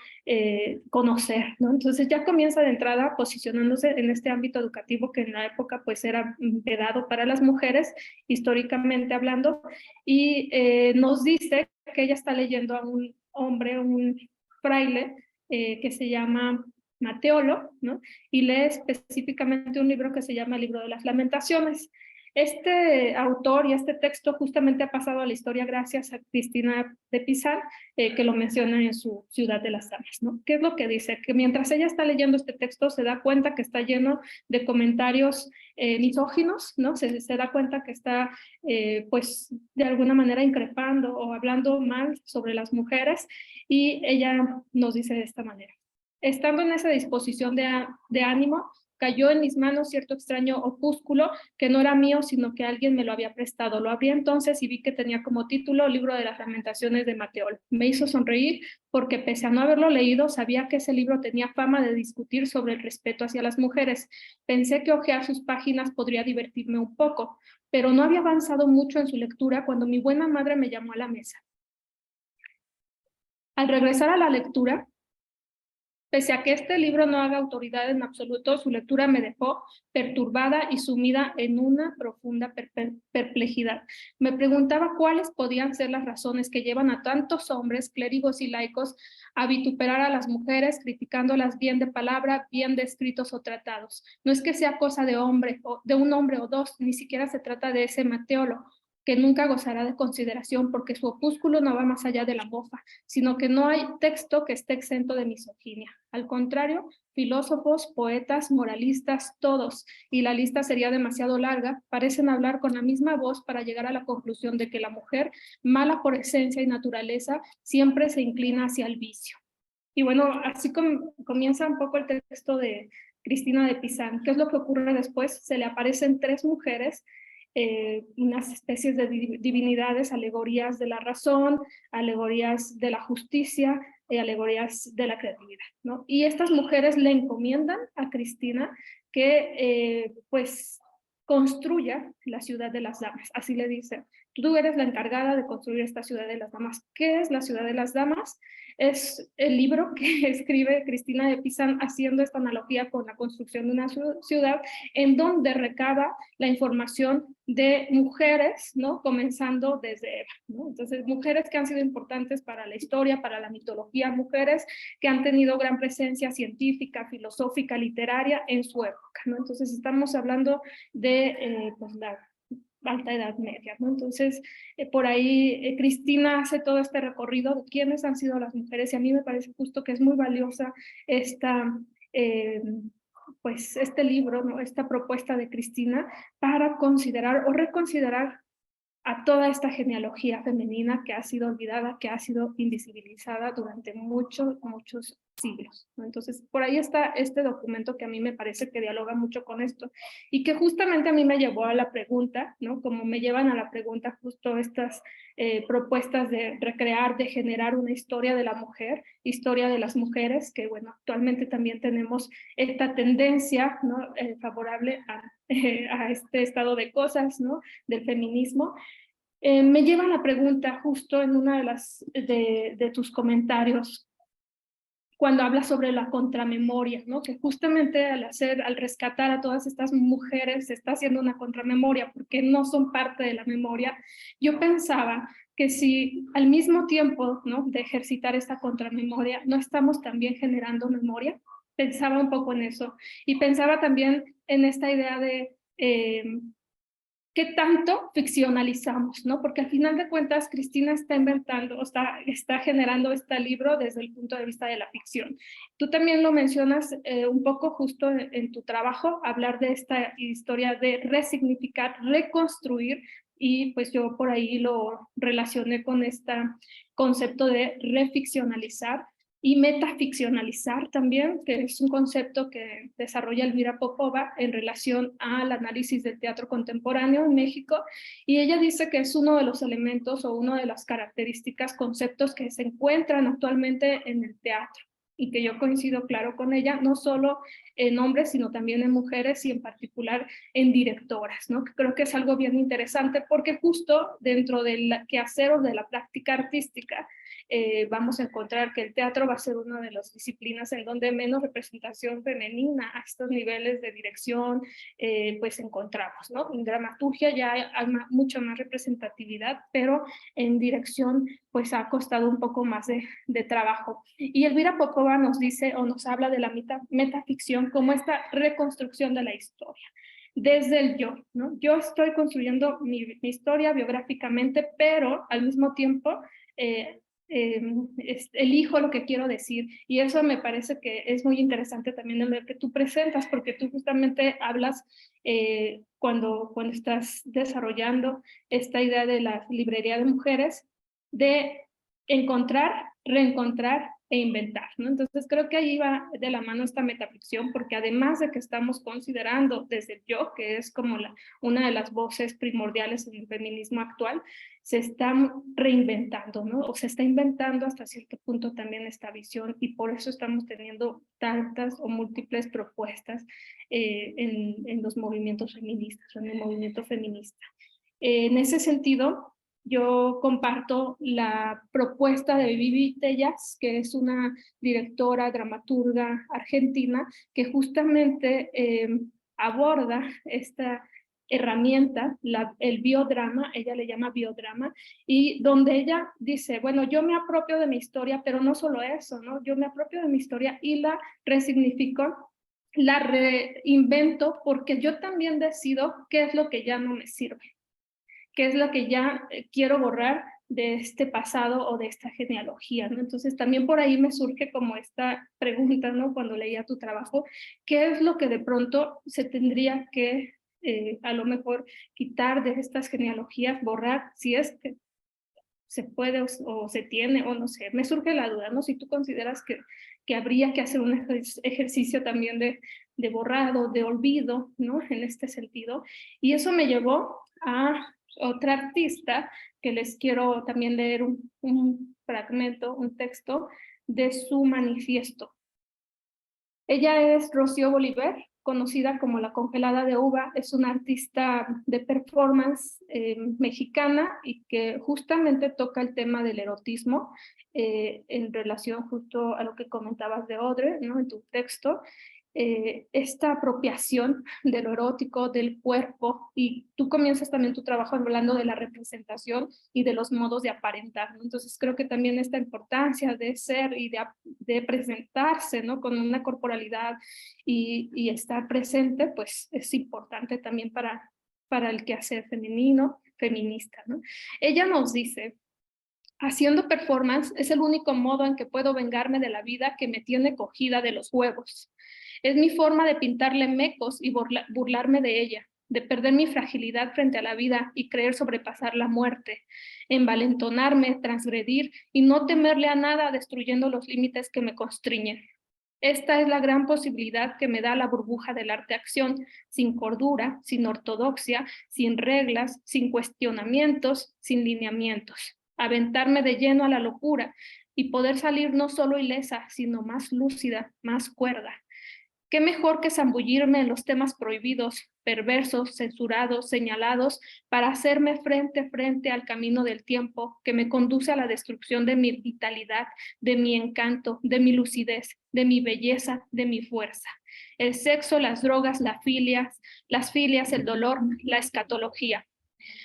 conocer, ¿no? Entonces ya comienza de entrada posicionándose en este ámbito educativo que en la época pues era vedado para las mujeres, históricamente hablando, y nos dice que ella está leyendo a un hombre, un fraile, que se llama Mateolo, ¿no? Y lee específicamente un libro que se llama El libro de las lamentaciones. Este autor y este texto justamente ha pasado a la historia gracias a Cristina de Pizan, que lo menciona en su Ciudad de las Damas, ¿no? ¿Qué es lo que dice? Que mientras ella está leyendo este texto se da cuenta que está lleno de comentarios misóginos, ¿no? Se da cuenta que está, pues, de alguna manera increpando o hablando mal sobre las mujeres, y ella nos dice de esta manera: estando en esa disposición de ánimo, cayó en mis manos cierto extraño opúsculo que no era mío, sino que alguien me lo había prestado. Lo abrí entonces y vi que tenía como título Libro de las Lamentaciones de Mateolo. Me hizo sonreír porque, pese a no haberlo leído, sabía que ese libro tenía fama de discutir sobre el respeto hacia las mujeres. Pensé que hojear sus páginas podría divertirme un poco, pero no había avanzado mucho en su lectura cuando mi buena madre me llamó a la mesa. Al regresar a la lectura, pese a que este libro no haga autoridad en absoluto, su lectura me dejó perturbada y sumida en una profunda perplejidad. Me preguntaba cuáles podían ser las razones que llevan a tantos hombres, clérigos y laicos, a vituperar a las mujeres, criticándolas bien de palabra, bien de escritos o tratados. No es que sea cosa de un hombre o dos, ni siquiera se trata de ese Mateolo. que nunca gozará de consideración porque su opúsculo no va más allá de la mofa, sino que no hay texto que esté exento de misoginia. Al contrario, filósofos, poetas, moralistas, todos, y la lista sería demasiado larga, parecen hablar con la misma voz para llegar a la conclusión de que la mujer, mala por esencia y naturaleza, siempre se inclina hacia el vicio. Y bueno, así comienza un poco el texto de Cristina de Pizan. ¿Qué es lo que ocurre después? Se le aparecen tres mujeres, unas especies de divinidades, alegorías de la razón, alegorías de la justicia y alegorías de la creatividad, ¿no? Y estas mujeres le encomiendan a Cristina que pues construya la ciudad de las damas, así le dice. Tú eres la encargada de construir esta ciudad de las damas. ¿Qué es la ciudad de las damas? Es el libro que escribe Cristina de Pizan haciendo esta analogía con la construcción de una ciudad en donde recaba la información de mujeres, ¿no? Comenzando desde Eva, ¿no? Entonces, mujeres que han sido importantes para la historia, para la mitología, mujeres que han tenido gran presencia científica, filosófica, literaria en su época, ¿no? Entonces, estamos hablando de pues, la alta edad media, ¿no? Entonces, por ahí Cristina hace todo este recorrido de quiénes han sido las mujeres y a mí me parece justo que es muy valiosa esta, pues este libro, ¿no? Esta propuesta de Cristina para considerar o reconsiderar a toda esta genealogía femenina que ha sido olvidada, que ha sido invisibilizada durante muchos siglos, ¿no? Entonces, por ahí está este documento que a mí me parece que dialoga mucho con esto y que justamente a mí me llevó a la pregunta, ¿no? Como me llevan a la pregunta justo estas propuestas de recrear, de generar una historia de la mujer, historia de las mujeres, que bueno, actualmente también tenemos esta tendencia, ¿no? Favorable a este estado de cosas, ¿no? Del feminismo. Me lleva a la pregunta justo en una de las de tus comentarios cuando hablas sobre la contramemoria, ¿no? Que justamente al rescatar a todas estas mujeres se está haciendo una contramemoria porque no son parte de la memoria. Yo pensaba que si al mismo tiempo, ¿no? De ejercitar esta contramemoria, no estamos también generando memoria. Pensaba un poco en eso y pensaba también en esta idea de qué tanto ficcionalizamos, ¿no? Porque al final de cuentas Cristina está inventando, está generando este libro desde el punto de vista de la ficción. Tú también lo mencionas un poco justo en tu trabajo, hablar de esta historia de resignificar, reconstruir, y pues yo por ahí lo relacioné con este concepto de reficcionalizar y metaficcionalizar también, que es un concepto que desarrolla Elvira Popova en relación al análisis del teatro contemporáneo en México, y ella dice que es uno de los elementos o una de las características, conceptos que se encuentran actualmente en el teatro, y que yo coincido claro con ella, no solo en hombres, sino también en mujeres y en particular en directoras, ¿no? Que creo que es algo bien interesante porque justo dentro del quehacer o de la práctica artística vamos a encontrar que el teatro va a ser una de las disciplinas en donde menos representación femenina a estos niveles de dirección pues encontramos, ¿no? En dramaturgia ya hay mucha más representatividad, pero en dirección pues ha costado un poco más de trabajo. Y Elvira Popova nos dice o nos habla de la metaficción como esta reconstrucción de la historia desde el yo, ¿no? Yo estoy construyendo mi historia biográficamente, pero al mismo tiempo elijo lo que quiero decir, y eso me parece que es muy interesante también en lo que tú presentas, porque tú justamente hablas cuando estás desarrollando esta idea de la librería de mujeres, de encontrar, reencontrar e inventar, ¿no? Entonces creo que ahí va de la mano esta metaficción, porque además de que estamos considerando desde el yo, que es como una de las voces primordiales en el feminismo actual, se está reinventando, ¿no? O se está inventando hasta cierto punto también esta visión, y por eso estamos teniendo tantas o múltiples propuestas en los movimientos feministas, en el movimiento feminista. En ese sentido, yo comparto la propuesta de Vivi Tellas, que es una directora, dramaturga argentina, que justamente aborda esta herramienta, el biodrama, ella le llama biodrama, y donde ella dice, bueno, yo me apropio de mi historia, pero no solo eso, ¿no? Yo me apropio de mi historia y la resignifico, la reinvento, porque yo también decido qué es lo que ya no me sirve. qué es lo que ya quiero borrar de este pasado o de esta genealogía, ¿no? Entonces también por ahí me surge como esta pregunta, ¿no? Cuando leía tu trabajo, ¿qué es lo que de pronto se tendría que a lo mejor quitar de estas genealogías, borrar, si es que se puede o se tiene, o no sé, me surge la duda, ¿no? Si tú consideras que habría que hacer un ejercicio también de borrado, de olvido, ¿no? En este sentido. Y eso me llevó a otra artista que les quiero también leer un fragmento, un texto de su manifiesto. Ella es Rocío Bolívar, conocida como la Congelada de Uva. Es una artista de performance mexicana y que justamente toca el tema del erotismo en relación justo a lo que comentabas de Audre, ¿no? En tu texto. Esta apropiación de lo erótico, del cuerpo, y tú comienzas también tu trabajo hablando de la representación y de los modos de aparentar, ¿no? Entonces creo que también esta importancia de ser y de presentarse, ¿no? Con una corporalidad y estar presente, pues es importante también para el quehacer femenino, feminista, ¿no? Ella nos dice: haciendo performance es el único modo en que puedo vengarme de la vida que me tiene cogida de los huevos. Es mi forma de pintarle mecos y burlarme de ella, de perder mi fragilidad frente a la vida y creer sobrepasar la muerte, envalentonarme, transgredir y no temerle a nada destruyendo los límites que me constriñen. Esta es la gran posibilidad que me da la burbuja del arte-acción, sin cordura, sin ortodoxia, sin reglas, sin cuestionamientos, sin lineamientos. Aventarme de lleno a la locura y poder salir no solo ilesa, sino más lúcida, más cuerda. ¿Qué mejor que zambullirme en los temas prohibidos, perversos, censurados, señalados, para hacerme frente al camino del tiempo que me conduce a la destrucción de mi vitalidad, de mi encanto, de mi lucidez, de mi belleza, de mi fuerza? El sexo, las drogas, las filias, el dolor, la escatología.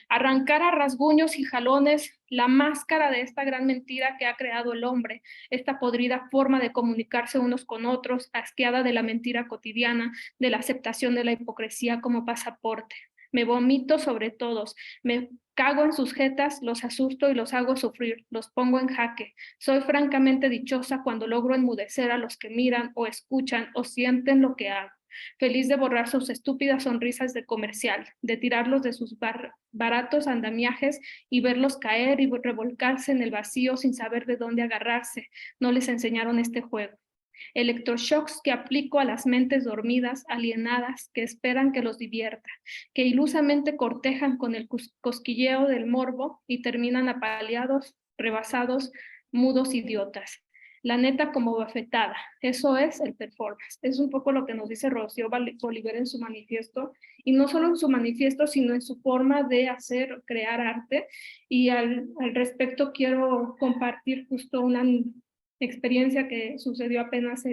Arrancar a rasguños y jalones la máscara de esta gran mentira que ha creado el hombre, esta podrida forma de comunicarse unos con otros, asqueada de la mentira cotidiana, de la aceptación de la hipocresía como pasaporte. Me vomito sobre todos, me cago en sus jetas, los asusto y los hago sufrir, los pongo en jaque. Soy francamente dichosa cuando logro enmudecer a los que miran o escuchan o sienten lo que hago. Feliz de borrar sus estúpidas sonrisas de comercial, de tirarlos de sus baratos andamiajes y verlos caer y revolcarse en el vacío sin saber de dónde agarrarse. No les enseñaron este juego. Electroshocks que aplico a las mentes dormidas, alienadas, que esperan que los divierta, que ilusamente cortejan con el cosquilleo del morbo y terminan apaleados, rebasados, mudos idiotas. La neta como bofetada, eso es el performance. Es un poco lo que nos dice Rocío Bolívar en su manifiesto, y no solo en su manifiesto, sino en su forma de hacer, crear arte. Y al respecto quiero compartir justo una experiencia que sucedió apenas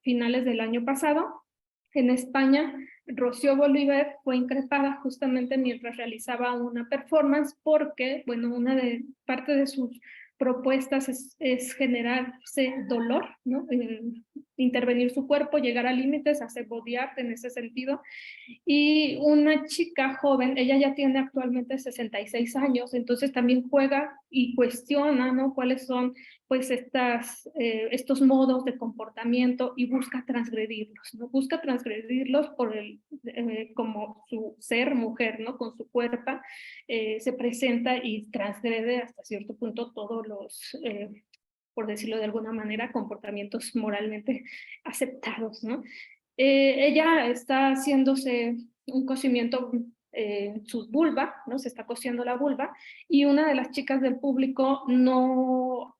finales del año pasado. En España, Rocío Bolívar fue increpada justamente mientras realizaba una performance porque, bueno, parte de sus propuestas es generarse dolor, ¿no? Intervenir su cuerpo, llegar a límites, hacer body art en ese sentido. Y una chica joven, ella ya tiene actualmente 66 años, entonces también juega y cuestiona, ¿no? Cuáles son pues estos modos de comportamiento y busca transgredirlos, ¿no? Busca transgredirlos como su ser mujer, ¿no? Con su cuerpo se presenta y transgrede hasta cierto punto todos los, por decirlo de alguna manera, comportamientos moralmente aceptados, ¿no? Ella está haciéndose un cocimiento en su vulva, ¿no? Se está cosiendo la vulva, y una de las chicas del público no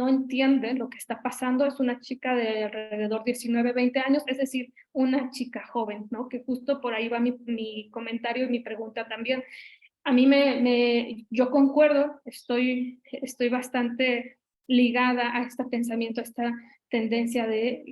entiende lo que está pasando. Es una chica de alrededor 19, 20 años, es decir, una chica joven, ¿no? Que justo por ahí va mi comentario y mi pregunta también. A mí yo concuerdo, estoy bastante ligada a este pensamiento, a esta tendencia de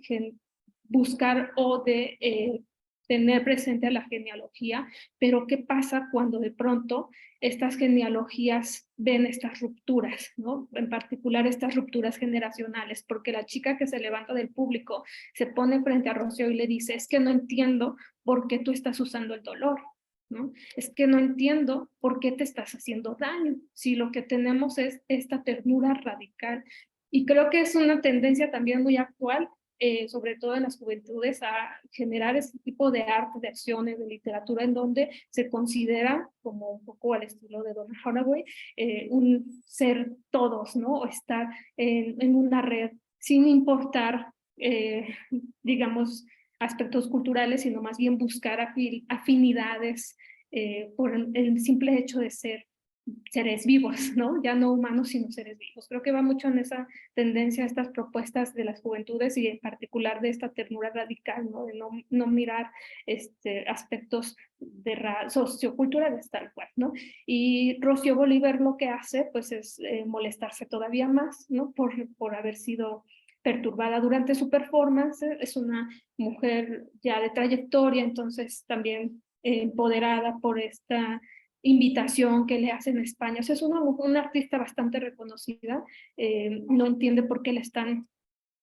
buscar o de tener presente a la genealogía, pero ¿qué pasa cuando de pronto estas genealogías ven estas rupturas, ¿no? En particular estas rupturas generacionales, porque la chica que se levanta del público se pone frente a Rocío y le dice: es que no entiendo por qué tú estás usando el dolor. ¿no? Es que no entiendo por qué te estás haciendo daño, si lo que tenemos es esta ternura radical. Y creo que es una tendencia también muy actual, sobre todo en las juventudes, a generar este tipo de arte, de acciones, de literatura, en donde se considera, como un poco al estilo de Donna Haraway, un ser todos, ¿no? O estar en una red sin importar, digamos, aspectos culturales, sino más bien buscar afinidades por el simple hecho de ser seres vivos, ¿no? Ya no humanos, sino seres vivos. Creo que va mucho en esa tendencia, estas propuestas de las juventudes y en particular de esta ternura radical, ¿no? De no mirar aspectos socioculturales tal cual, ¿no? Y Rocío Bolívar lo que hace, pues, es molestarse todavía más, ¿no? Por haber sido perturbada durante su performance. Es una mujer ya de trayectoria, entonces también empoderada por esta invitación que le hacen en España. O sea, es una artista bastante reconocida, no entiende por qué le están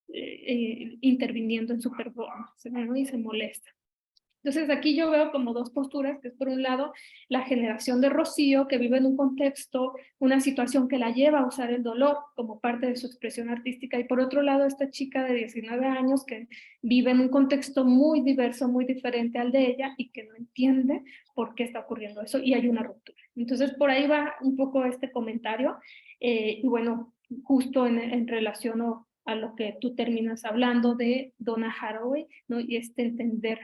interviniendo en su performance, ¿no? Y se molesta. Entonces aquí yo veo como dos posturas, que es por un lado la generación de Rocío, que vive en un contexto, una situación que la lleva a usar el dolor como parte de su expresión artística, y por otro lado esta chica de 19 años que vive en un contexto muy diverso, muy diferente al de ella, y que no entiende por qué está ocurriendo eso, y hay una ruptura. Entonces por ahí va un poco este comentario, y bueno, justo en relación a lo que tú terminas hablando de Donna Haraway, ¿no? Y entender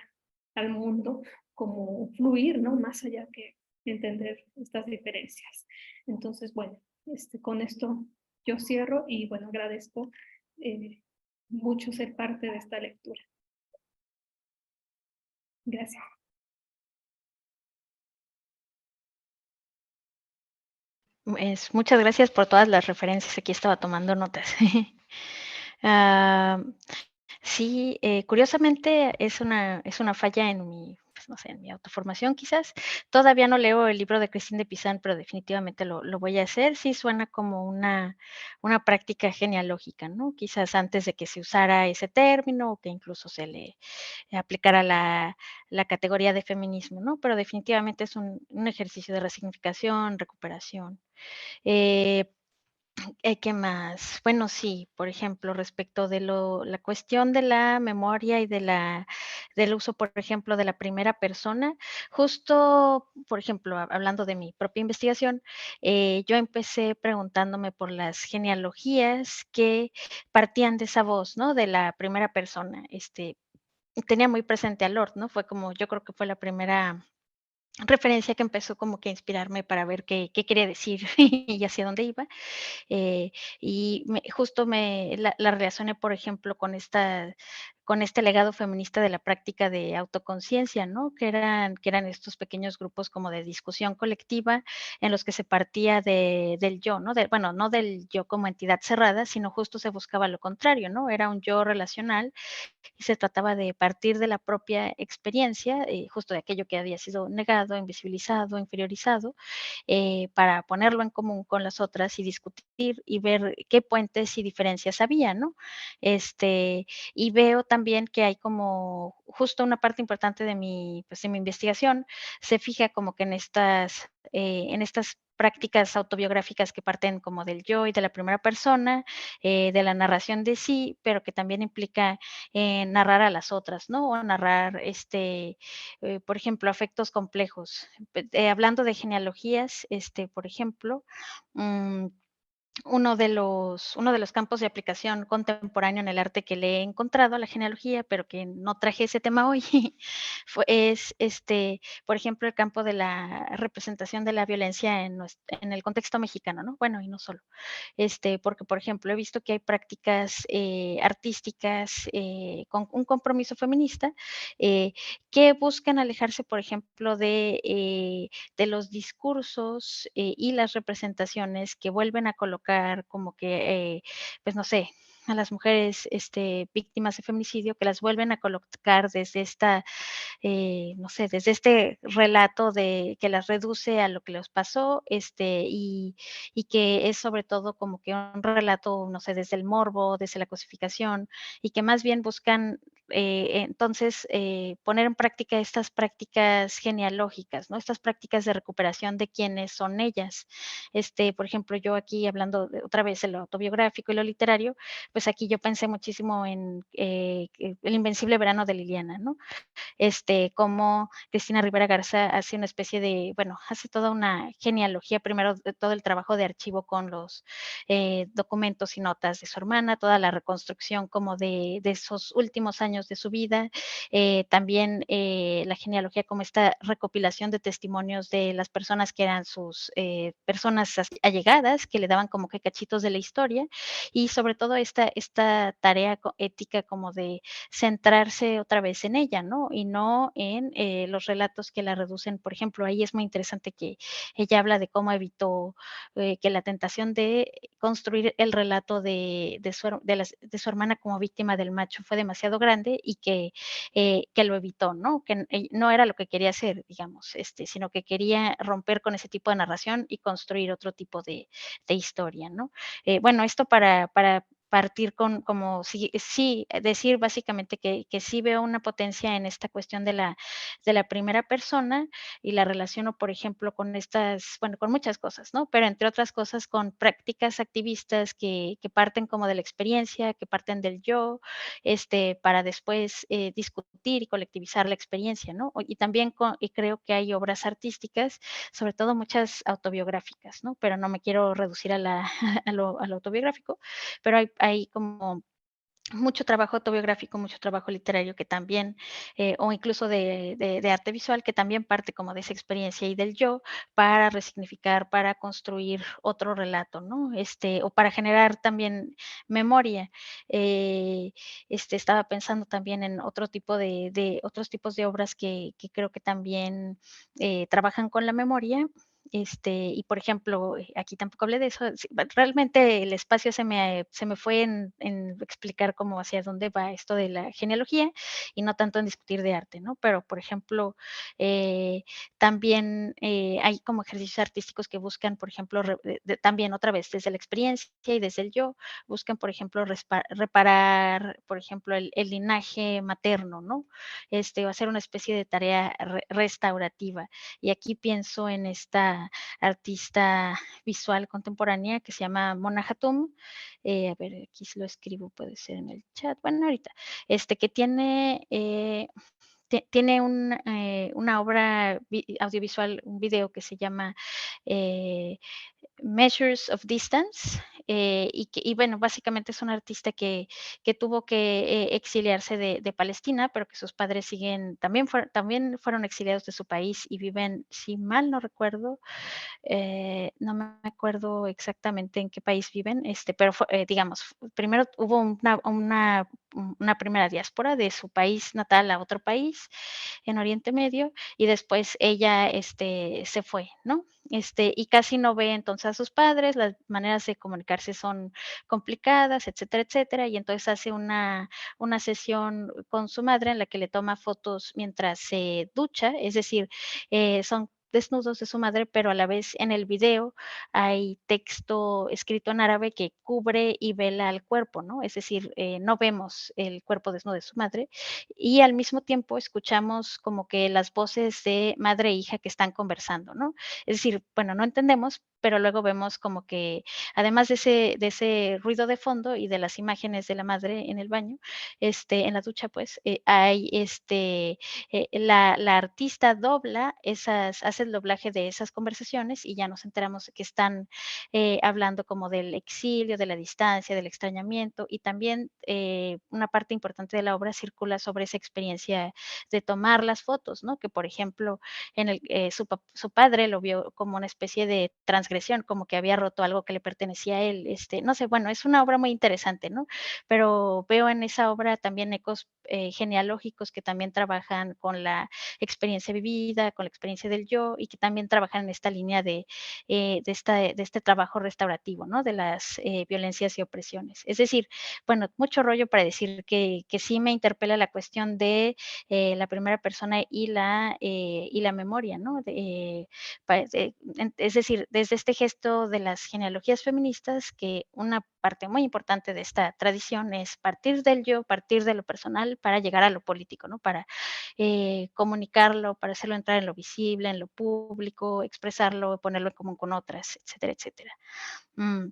al mundo como fluir, ¿no? Más allá que entender estas diferencias. Entonces, bueno, con esto yo cierro y bueno, agradezco mucho ser parte de esta lectura. Gracias. Muchas gracias por todas las referencias. Aquí estaba tomando notas. Sí, curiosamente es una falla en mi, pues, no sé, en mi autoformación quizás. Todavía no leo el libro de Christine de Pizan, pero definitivamente lo voy a hacer. Sí suena como una práctica genealógica, ¿no? Quizás antes de que se usara ese término o que incluso se le aplicara la categoría de feminismo, ¿no? Pero definitivamente es un ejercicio de resignificación, recuperación. Eh, ¿Qué más? Bueno, sí, por ejemplo, respecto de la cuestión de la memoria y del uso, por ejemplo, de la primera persona, justo, por ejemplo, hablando de mi propia investigación, yo empecé preguntándome por las genealogías que partían de esa voz, ¿no? De la primera persona. Tenía muy presente a Lord, ¿no? Fue como, yo creo que fue la primera referencia que empezó como que a inspirarme para ver qué quería decir y hacia dónde iba. Eh, y justo la relacioné, por ejemplo, con este legado feminista de la práctica de autoconciencia, ¿no? Que eran estos pequeños grupos como de discusión colectiva en los que se partía del yo, ¿no? Bueno, no del yo como entidad cerrada, sino justo se buscaba lo contrario, ¿no? Era un yo relacional y se trataba de partir de la propia experiencia, justo de aquello que había sido negado, invisibilizado, inferiorizado, para ponerlo en común con las otras y discutir y ver qué puentes y diferencias había, ¿no? Y veo también que hay como justo una parte importante pues, de mi investigación se fija como que en estas prácticas autobiográficas que parten como del yo y de la primera persona, de la narración de sí, pero que también implica narrar a las otras, ¿no? O narrar, por ejemplo, afectos complejos. Hablando de genealogías, por ejemplo, mm, uno de los campos de aplicación contemporáneo en el arte que le he encontrado a la genealogía, pero que no traje ese tema hoy, es, por ejemplo, el campo de la representación de la violencia en el contexto mexicano, ¿no? Bueno, y no solo. Porque, por ejemplo, he visto que hay prácticas artísticas con un compromiso feminista eh, que buscan alejarse, por ejemplo, de los discursos y las representaciones que vuelven a colocar como que, pues no sé, a las mujeres víctimas de feminicidio, que las vuelven a colocar desde no sé, desde este relato que las reduce a lo que les pasó, y que es sobre todo como que un relato, no sé, desde el morbo, desde la cosificación, y que más bien buscan entonces poner en práctica estas prácticas genealógicas, ¿no? Estas prácticas de recuperación de quiénes son ellas. Por ejemplo, yo aquí hablando otra vez de lo autobiográfico y lo literario, pues aquí yo pensé muchísimo en El Invencible Verano de Liliana, ¿no? Cómo Cristina Rivera Garza hace una especie de, bueno, hace toda una genealogía, primero de todo el trabajo de archivo con los documentos y notas de su hermana, toda la reconstrucción como de esos últimos años de su vida, también la genealogía como esta recopilación de testimonios de las personas que eran sus personas allegadas, que le daban como que cachitos de la historia, y sobre todo esta tarea ética como de centrarse otra vez en ella, ¿no? Y no en los relatos que la reducen. Por ejemplo, ahí es muy interesante que ella habla de cómo evitó que la tentación de construir el relato de su hermana como víctima del macho fue demasiado grande y que lo evitó, ¿no? Que no era lo que quería hacer, digamos, sino que quería romper con ese tipo de narración y construir otro tipo de historia, ¿no? Bueno, esto para partir con como sí, decir básicamente que sí veo una potencia en esta cuestión de la primera persona y la relaciono, por ejemplo, con estas, bueno, con muchas cosas, ¿no? Pero entre otras cosas con prácticas activistas que parten como de la experiencia, que parten del yo, para después discutir y colectivizar la experiencia, ¿no? Y también y creo que hay obras artísticas, sobre todo muchas autobiográficas, ¿no? Pero no me quiero reducir a lo autobiográfico, pero hay como mucho trabajo autobiográfico, mucho trabajo literario que también, o incluso de arte visual, que también parte como de esa experiencia y del yo para resignificar, para construir otro relato, ¿no? O para generar también memoria. Estaba pensando también en otro tipo de otros tipos de obras que creo que también trabajan con la memoria. Y por ejemplo, aquí tampoco hablé de eso. Realmente el espacio se me fue en explicar cómo hacia dónde va esto de la genealogía y no tanto en discutir de arte, ¿no? Pero, por ejemplo, también hay como ejercicios artísticos que buscan, por ejemplo, también otra vez desde la experiencia y desde el yo, buscan, por ejemplo, reparar, por ejemplo, el linaje materno, ¿no? O hacer una especie de tarea restaurativa. Y aquí pienso en esta artista visual contemporánea que se llama Mona Hatoum. A ver, aquí si lo escribo, puede ser en el chat. Bueno, ahorita. Que tiene una obra audiovisual, un video que se llama Measures of Distance, y bueno, básicamente es un artista que tuvo que exiliarse de Palestina, pero que sus padres también fueron exiliados de su país y viven, si mal no recuerdo, no me acuerdo exactamente en qué país viven, pero digamos, primero hubo una primera diáspora de su país natal a otro país en Oriente Medio y después ella se fue, ¿no? Y casi no ve entonces a sus padres, las maneras de comunicarse son complicadas, etcétera, etcétera, y entonces hace una sesión con su madre en la que le toma fotos mientras se ducha, es decir, son desnudos de su madre, pero a la vez en el video hay texto escrito en árabe que cubre y vela al cuerpo, ¿no? Es decir, no vemos el cuerpo desnudo de su madre y al mismo tiempo escuchamos como que las voces de madre e hija que están conversando, ¿no? Es decir, bueno, no entendemos, pero luego vemos como que además de ese ruido de fondo y de las imágenes de la madre en el baño, en la ducha, pues, hay la artista hace el doblaje de esas conversaciones y ya nos enteramos que están hablando como del exilio, de la distancia, del extrañamiento y también una parte importante de la obra circula sobre esa experiencia de tomar las fotos, ¿no? Que por ejemplo, su padre lo vio como una especie de transgresión, como que había roto algo que le pertenecía a él. No sé, bueno, es una obra muy interesante, ¿no? Pero veo en esa obra también ecos genealógicos que también trabajan con la experiencia vivida, con la experiencia del yo y que también trabajan en esta línea de este trabajo restaurativo, ¿no? De las violencias y opresiones. Es decir, bueno, mucho rollo para decir que sí me interpela la cuestión de la primera persona y la memoria, ¿no? Es decir, desde este gesto de las genealogías feministas, que una parte muy importante de esta tradición es partir del yo, partir de lo personal para llegar a lo político, ¿no? Para comunicarlo, para hacerlo entrar en lo visible, en lo público, expresarlo, ponerlo en común con otras, etcétera, etcétera. Mm.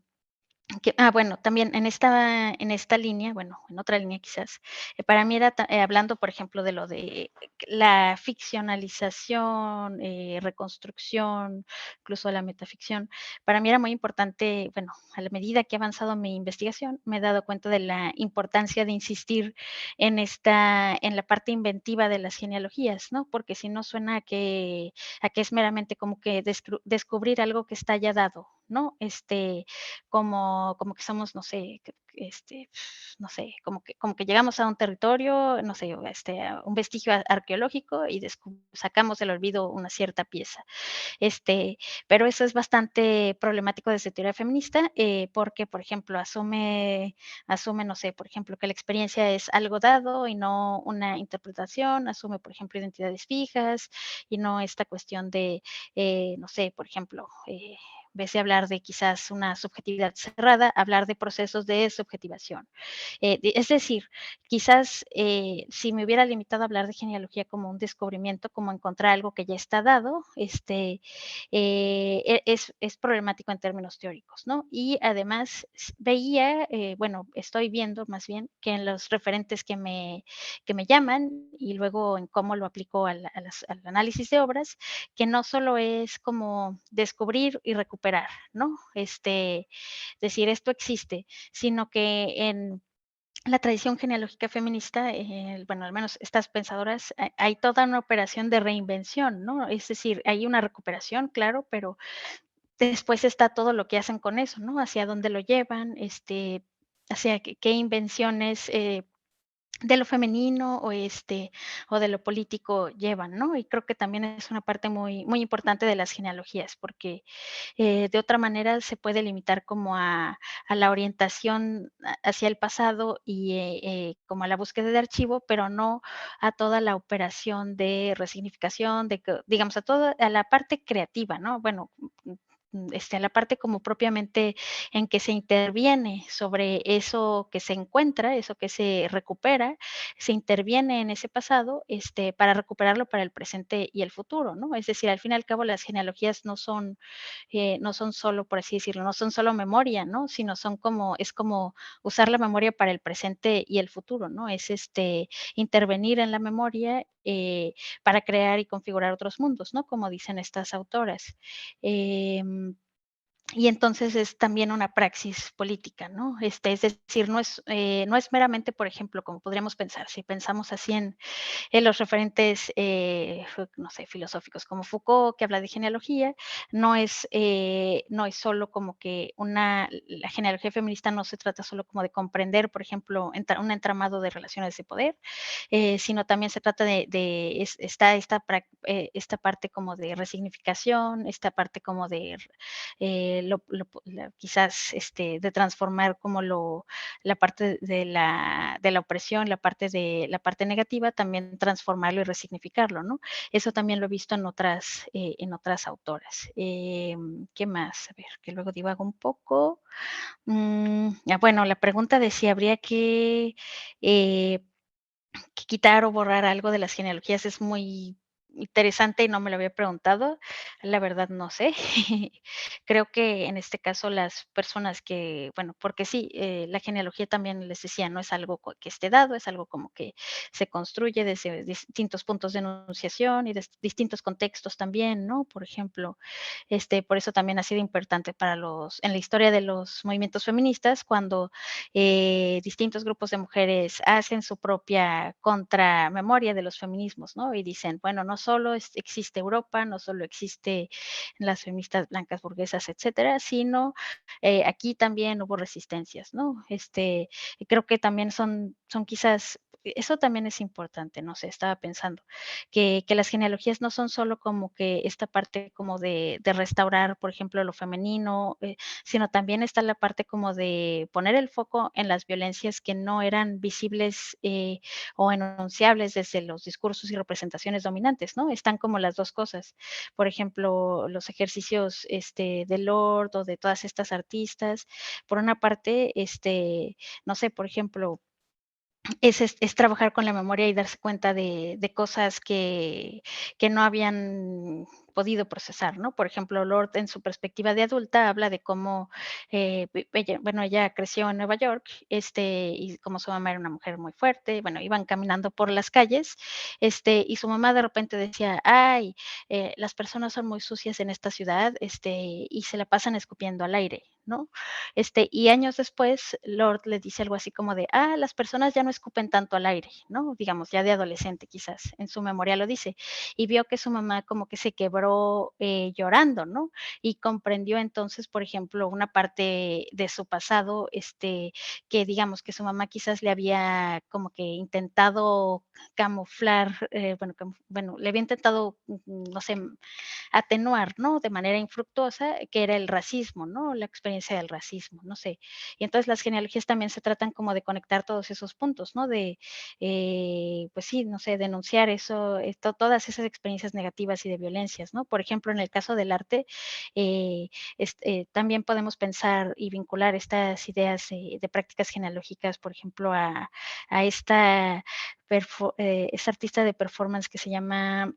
Bueno, también en esta línea, bueno, en otra línea quizás, para mí era hablando, por ejemplo, de lo de la ficcionalización, reconstrucción, incluso la metaficción. Para mí era muy importante, bueno, a la medida que ha avanzado mi investigación, me he dado cuenta de la importancia de insistir en la parte inventiva de las genealogías, ¿no? Porque si no suena a que es meramente como que descubrir algo que está ya dado, ¿no? Como que somos, no sé, no sé, como que llegamos a un territorio, no sé, a un vestigio arqueológico y sacamos del olvido una cierta pieza. Este, pero eso es bastante problemático desde teoría feminista, porque, por ejemplo, asume, no sé, por ejemplo, que la experiencia es algo dado y no una interpretación, asume, por ejemplo, identidades fijas y no esta cuestión de, no sé, por ejemplo, en vez de hablar de quizás una subjetividad cerrada, hablar de procesos de subjetivación. Es decir, quizás si me hubiera limitado a hablar de genealogía como un descubrimiento, como encontrar algo que ya está dado, es problemático en términos teóricos, ¿no? Y además veía, bueno, estoy viendo más bien que en los referentes que me llaman y luego en cómo lo aplico al análisis de obras, que no solo es como descubrir y recuperar, ¿no? Decir esto existe, sino que en la tradición genealógica feminista, bueno, al menos estas pensadoras, hay toda una operación de reinvención, ¿no? Es decir, hay una recuperación, claro, pero después está todo lo que hacen con eso, ¿no? Hacia dónde lo llevan, hacia qué invenciones de lo femenino o de lo político llevan, ¿no? Y creo que también es una parte muy, muy importante de las genealogías, porque de otra manera se puede limitar como a la orientación hacia el pasado y como a la búsqueda de archivo, pero no a toda la operación de resignificación, digamos, a la parte creativa, ¿no? Bueno, a la parte como propiamente en que se interviene sobre eso que se encuentra, eso que se recupera, se interviene en ese pasado, para recuperarlo para el presente y el futuro, ¿no? Es decir, al fin y al cabo las genealogías no son solo, por así decirlo, no son solo memoria, ¿no? Sino es como usar la memoria para el presente y el futuro, ¿no? Es intervenir en la memoria para crear y configurar otros mundos, ¿no? Como dicen estas autoras. Y entonces es también una praxis política, ¿no? Es decir, no es meramente, por ejemplo, como podríamos pensar, si pensamos así en los referentes, no sé, filosóficos como Foucault, que habla de genealogía, no es solo como que la genealogía feminista no se trata solo como de comprender, por ejemplo, un entramado de relaciones de poder, sino también se trata está esta parte como de resignificación, esta parte como de quizás de transformar como la parte de la opresión, la parte negativa, también transformarlo y resignificarlo, ¿no? Eso también lo he visto en otras autoras. ¿Qué más? A ver, que luego divago un poco. Bueno, la pregunta de si habría eh, que quitar o borrar algo de las genealogías es muy interesante y no me lo había preguntado. La verdad no sé. Creo que en este caso las personas bueno, porque sí, la genealogía también les decía, no es algo que esté dado, es algo como que se construye desde distintos puntos de enunciación y de distintos contextos también, ¿no? Por ejemplo, por eso también ha sido importante en la historia de los movimientos feministas, cuando distintos grupos de mujeres hacen su propia contramemoria de los feminismos, ¿no? Y dicen, bueno, no solo existe Europa, no solo existe las feministas blancas burguesas, etcétera, sino aquí también hubo resistencias, ¿no? Creo que también son quizás eso también es importante, no sé, estaba pensando, que las genealogías no son solo como que esta parte como de restaurar, por ejemplo, lo femenino, sino también está la parte como de poner el foco en las violencias que no eran visibles, o enunciables desde los discursos y representaciones dominantes, ¿no? Están como las 2 cosas. Por ejemplo, los ejercicios, de Lord o de todas estas artistas, por una parte, no sé, por ejemplo, es trabajar con la memoria y darse cuenta de cosas que no habían podido procesar, ¿no? Por ejemplo, Lord, en su perspectiva de adulta, habla de cómo, ella creció en Nueva York, y como su mamá era una mujer muy fuerte, bueno, iban caminando por las calles, y su mamá de repente decía: "Ay, las personas son muy sucias en esta ciudad, y se la pasan escupiendo al aire", ¿no? Y años después, Lord le dice algo así como de, las personas ya no escupen tanto al aire, ¿no? Digamos, ya de adolescente quizás, en su memoria lo dice. Y vio que su mamá como que se quebró llorando, ¿no? Y comprendió entonces, por ejemplo, una parte de su pasado, que digamos que su mamá quizás le había como que intentado camuflar, bueno, le había intentado, no sé, atenuar, ¿no? De manera infructuosa, que era el racismo, ¿no? La experiencia del racismo, no sé. Y entonces las genealogías también se tratan como de conectar todos esos puntos, ¿no? De, pues sí, no sé, denunciar eso, todas esas experiencias negativas y de violencias, ¿no? Por ejemplo, en el caso del arte, eh, también podemos pensar y vincular estas ideas de prácticas genealógicas, por ejemplo, a esta artista de performance que se llama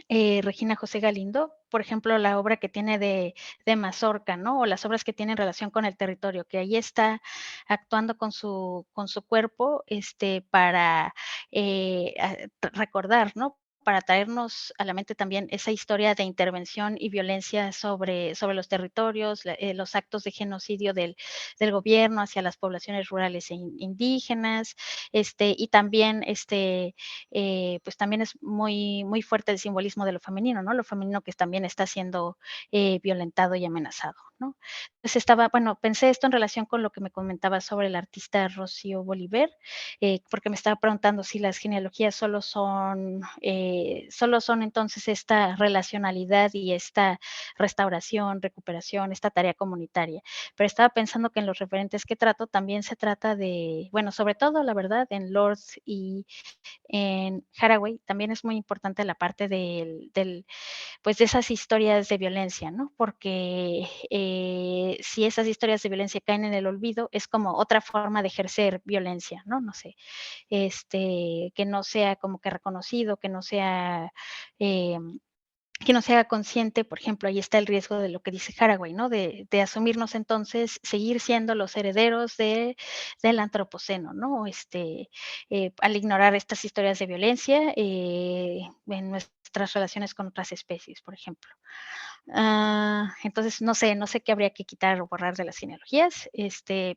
Regina José Galindo, por ejemplo, la obra que tiene de Mazorca, ¿no? O las obras que tienen relación con el territorio, que ahí está actuando con su cuerpo, para recordar, ¿no? Para traernos a la mente también esa historia de intervención y violencia sobre los territorios, los actos de genocidio del gobierno hacia las poblaciones rurales e indígenas, y también pues también es muy, muy fuerte el simbolismo de lo femenino, ¿no? Lo femenino que también está siendo violentado y amenazado, ¿no? Entonces pensé esto en relación con lo que me comentaba sobre el artista Rocío Bolívar, porque me estaba preguntando si las genealogías solo son entonces esta relacionalidad y esta restauración, recuperación, esta tarea comunitaria. Pero estaba pensando que en los referentes que trato también se trata de, bueno, sobre todo, la verdad, en Lord y en Haraway también es muy importante la parte pues, de esas historias de violencia, ¿no? Porque, si esas historias de violencia caen en el olvido, es como otra forma de ejercer violencia, ¿no? No sé, que no sea como que reconocido, que no se haga consciente, por ejemplo, ahí está el riesgo de lo que dice Haraway, ¿no? De asumirnos entonces, seguir siendo los herederos del antropoceno, ¿no? Al ignorar estas historias de violencia en nuestras relaciones con otras especies, por ejemplo. Entonces, no sé qué habría que quitar o borrar de las genealogías,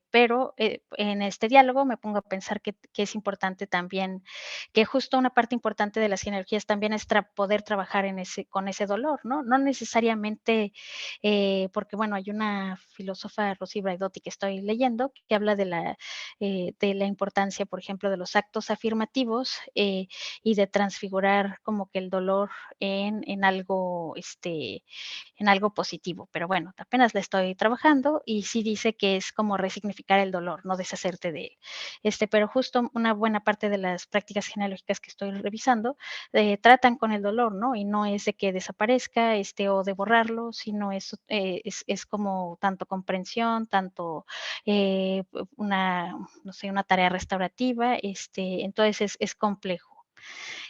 pero en este diálogo me pongo a pensar que es importante también, que justo una parte importante de las genealogías también es poder trabajar con ese dolor, ¿no? No necesariamente, porque bueno, hay una filósofa, Rosy Braidotti, que estoy leyendo, que habla de la importancia, por ejemplo, de los actos afirmativos y de transfigurar como que el dolor en algo, en algo positivo, pero bueno, apenas la estoy trabajando y sí dice que es como resignificar el dolor, no deshacerte de él. Pero justo una buena parte de las prácticas genealógicas que estoy revisando tratan con el dolor, ¿no? Y no es de que desaparezca, o de borrarlo, sino es como tanto comprensión, tanto eh, una, no sé, una tarea restaurativa, entonces es complejo.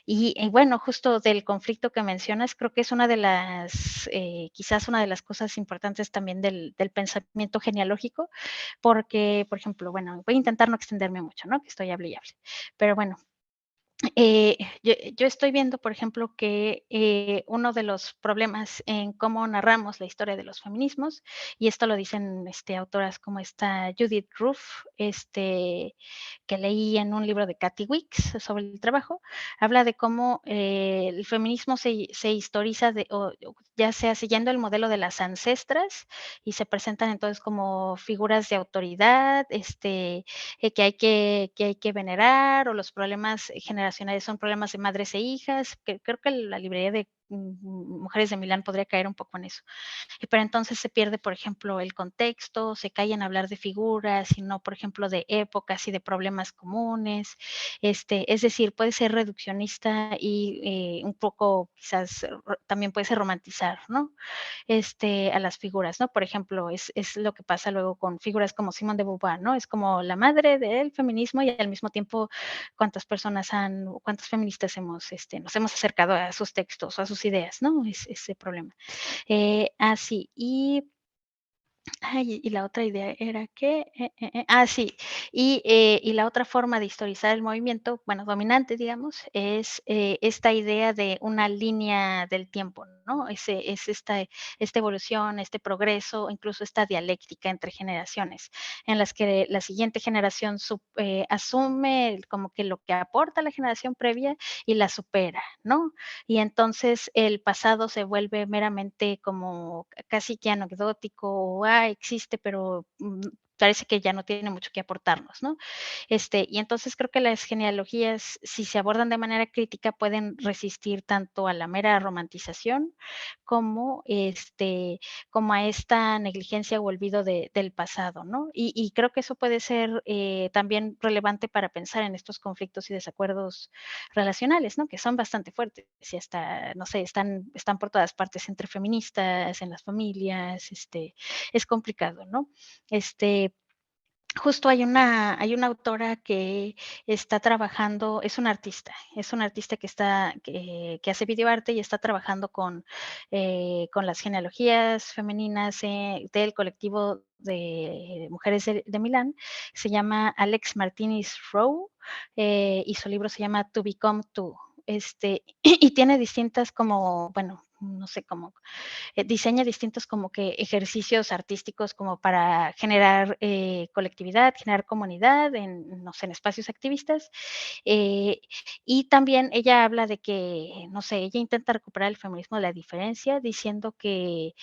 Y bueno, justo del conflicto que mencionas, creo que es una de las, quizás una de las cosas importantes también del pensamiento genealógico, porque, por ejemplo, bueno, voy a intentar no extenderme mucho, ¿no? Que estoy hable y hable. Pero bueno, Yo estoy viendo, por ejemplo, que uno de los problemas en cómo narramos la historia de los feminismos, y esto lo dicen autoras como esta Judith Roof, que leí en un libro de Kathy Wicks sobre el trabajo, habla de cómo el feminismo se historiza, ya sea siguiendo el modelo de las ancestras, y se presentan entonces como figuras de autoridad, que hay que venerar, o los problemas generacionales son problemas de madres e hijas, que creo que la librería de Mujeres de Milán podría caer un poco en eso. Pero entonces se pierde, por ejemplo, el contexto, se cae en hablar de figuras y no, por ejemplo, de épocas y de problemas comunes. Es decir, puede ser reduccionista y un poco quizás también puede ser romantizar, ¿no? A las figuras, ¿no? Por ejemplo, es lo que pasa luego con figuras como Simone de Beauvoir, ¿no? Es como la madre del feminismo y al mismo tiempo cuántas feministas nos hemos acercado a sus textos o a sus ideas, ¿no? Es ese problema. Sí, y la otra idea era que, sí, y la otra forma de historizar el movimiento, bueno, dominante, digamos, es esta idea de una línea del tiempo, ¿no? Es esta evolución, este progreso, incluso esta dialéctica entre generaciones, en las que la siguiente generación asume como que lo que aporta la generación previa y la supera, ¿no? Y entonces el pasado se vuelve meramente como casi que anecdótico, o existe, pero parece que ya no tiene mucho que aportarnos, ¿no? Y entonces creo que las genealogías, si se abordan de manera crítica, pueden resistir tanto a la mera romantización como, como a esta negligencia o olvido del pasado, ¿no? Y creo que eso puede ser también relevante para pensar en estos conflictos y desacuerdos relacionales, ¿no? Que son bastante fuertes y hasta, no sé, están por todas partes entre feministas, en las familias, es complicado, ¿no? Justo hay una autora que está trabajando, es una artista que hace videoarte y está trabajando con las genealogías femeninas del colectivo de mujeres de Milán. Se llama Alex Martinez Rowe y su libro se llama To Become Two. Y tiene distintas como, bueno, no sé, como diseña distintos como que ejercicios artísticos como para generar colectividad, generar comunidad no sé, en espacios activistas. Eh, y también ella habla de que, no sé, ella intenta recuperar el feminismo de la diferencia, diciendo que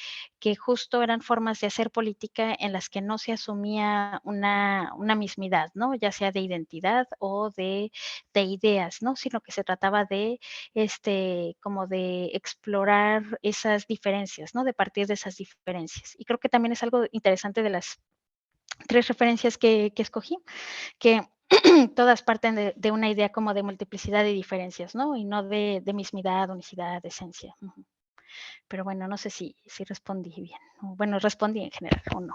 justo eran formas de hacer política en las que no se asumía una mismidad, ¿no? Ya sea de identidad o de ideas, ¿no? Sino que se trataba de como de explorar esas diferencias, ¿no? De partir de esas diferencias. Y creo que también es algo interesante de las 3 referencias que escogí, que todas parten de una idea como de multiplicidad y diferencias, ¿no? Y no de mismidad, unicidad, esencia. Pero bueno, no sé si respondí bien. Bueno, respondí en general o no.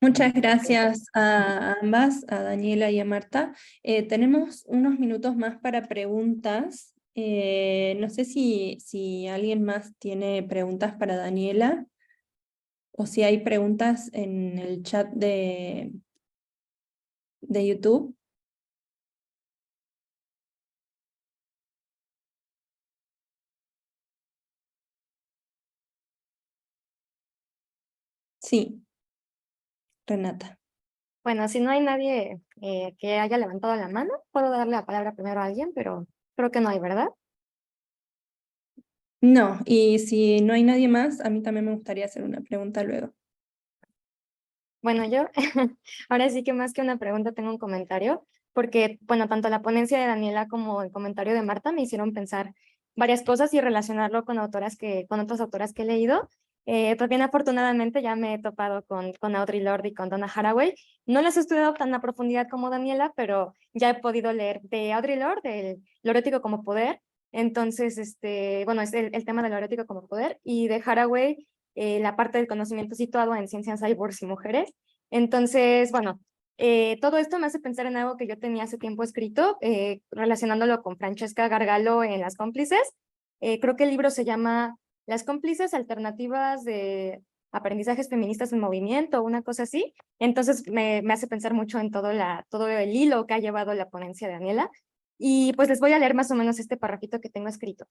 Muchas gracias a ambas, a Daniela y a Marta. Tenemos unos minutos más para preguntas. No sé si alguien más tiene preguntas para Daniela o si hay preguntas en el chat de YouTube. Sí, Renata. Bueno, si no hay nadie que haya levantado la mano, puedo darle la palabra primero a alguien, pero creo que no hay, ¿verdad? No, y si no hay nadie más, a mí también me gustaría hacer una pregunta luego. Bueno, yo ahora sí que más que una pregunta tengo un comentario, porque, bueno, tanto la ponencia de Daniela como el comentario de Marta me hicieron pensar varias cosas y relacionarlo con con otras autoras que he leído. También afortunadamente ya me he topado con Audre Lorde y con Donna Haraway. No las he estudiado tan a profundidad como Daniela, pero ya he podido leer de Audre Lorde, lo erótico como poder. Entonces, bueno, es el tema de lo erótico como poder, y de Haraway la parte del conocimiento situado en ciencias, cyborgs y mujeres. Entonces, bueno, todo esto me hace pensar en algo que yo tenía hace tiempo escrito, relacionándolo con Francesca Gargalo en Las Cómplices. Creo que el libro se llama Las Cómplices, Alternativas de Aprendizajes Feministas en Movimiento, o una cosa así. Entonces me hace pensar mucho en todo el hilo que ha llevado la ponencia de Daniela. Y pues les voy a leer más o menos este parrafito que tengo escrito.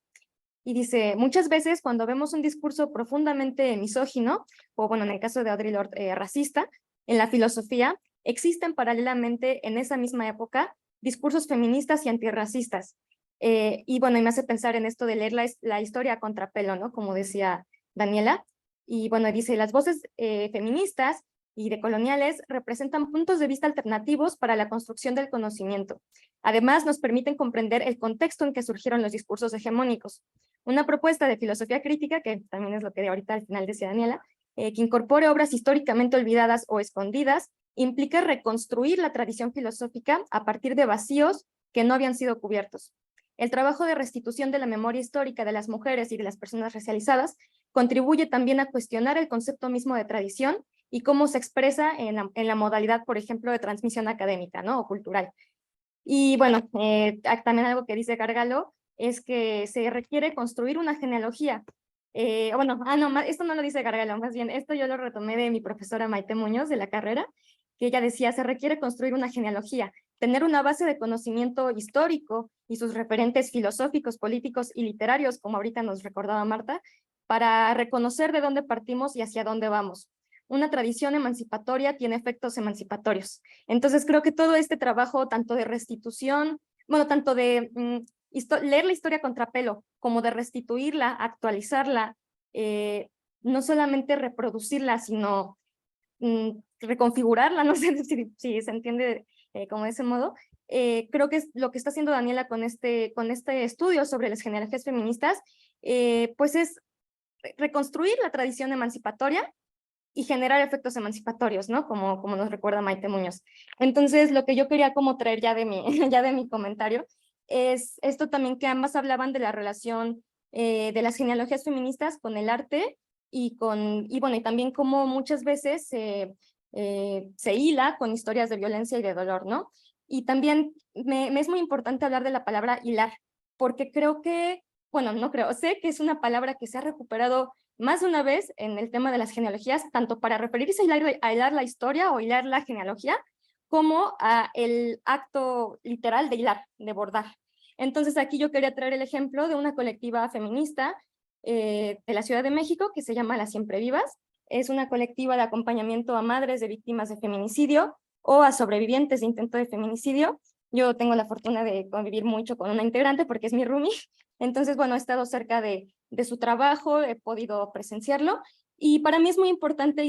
Y dice, muchas veces cuando vemos un discurso profundamente misógino, o bueno, en el caso de Audre Lorde, racista, en la filosofía, existen paralelamente en esa misma época discursos feministas y antirracistas. Y bueno, y me hace pensar en esto de leer la historia a contrapelo, ¿no? Como decía Daniela. Y bueno, dice, las voces feministas y decoloniales representan puntos de vista alternativos para la construcción del conocimiento. Además, nos permiten comprender el contexto en que surgieron los discursos hegemónicos. Una propuesta de filosofía crítica, que también es lo que ahorita al final decía Daniela, que incorpore obras históricamente olvidadas o escondidas, implica reconstruir la tradición filosófica a partir de vacíos que no habían sido cubiertos. El trabajo de restitución de la memoria histórica de las mujeres y de las personas racializadas contribuye también a cuestionar el concepto mismo de tradición y cómo se expresa en la modalidad, por ejemplo, de transmisión académica, ¿no? O cultural. Y bueno, también algo que dice Gargalo es que se requiere construir una genealogía. Esto no lo dice Gargalo, más bien esto yo lo retomé de mi profesora Maite Muñoz de la carrera, que ella decía, se requiere construir una genealogía, tener una base de conocimiento histórico y sus referentes filosóficos, políticos y literarios, como ahorita nos recordaba Marta, para reconocer de dónde partimos y hacia dónde vamos. Una tradición emancipatoria tiene efectos emancipatorios. Entonces creo que todo este trabajo, tanto de restitución, bueno, tanto de leer la historia a contrapelo, como de restituirla, actualizarla, no solamente reproducirla, sino reconfigurarla, no sé si se entiende como de ese modo. Creo que es lo que está haciendo Daniela con este estudio sobre las genealogías feministas, pues es reconstruir la tradición emancipatoria y generar efectos emancipatorios, ¿no? Como nos recuerda Maite Muñoz. Entonces, lo que yo quería como traer ya de mi comentario es esto también, que ambas hablaban de la relación de las genealogías feministas con el arte y bueno, y también como muchas veces se hila con historias de violencia y de dolor, ¿no? Y también me es muy importante hablar de la palabra hilar, porque creo que, bueno, no creo, sé que es una palabra que se ha recuperado más de una vez en el tema de las genealogías, tanto para referirse a hilar la historia o hilar la genealogía, como a el acto literal de hilar, de bordar. Entonces aquí yo quería traer el ejemplo de una colectiva feminista de la Ciudad de México que se llama Las Siempre Vivas. Es una colectiva de acompañamiento a madres de víctimas de feminicidio o a sobrevivientes de intento de feminicidio. Yo tengo la fortuna de convivir mucho con una integrante porque es mi roomie. Entonces, bueno, he estado cerca de su trabajo, he podido presenciarlo, y para mí es muy importante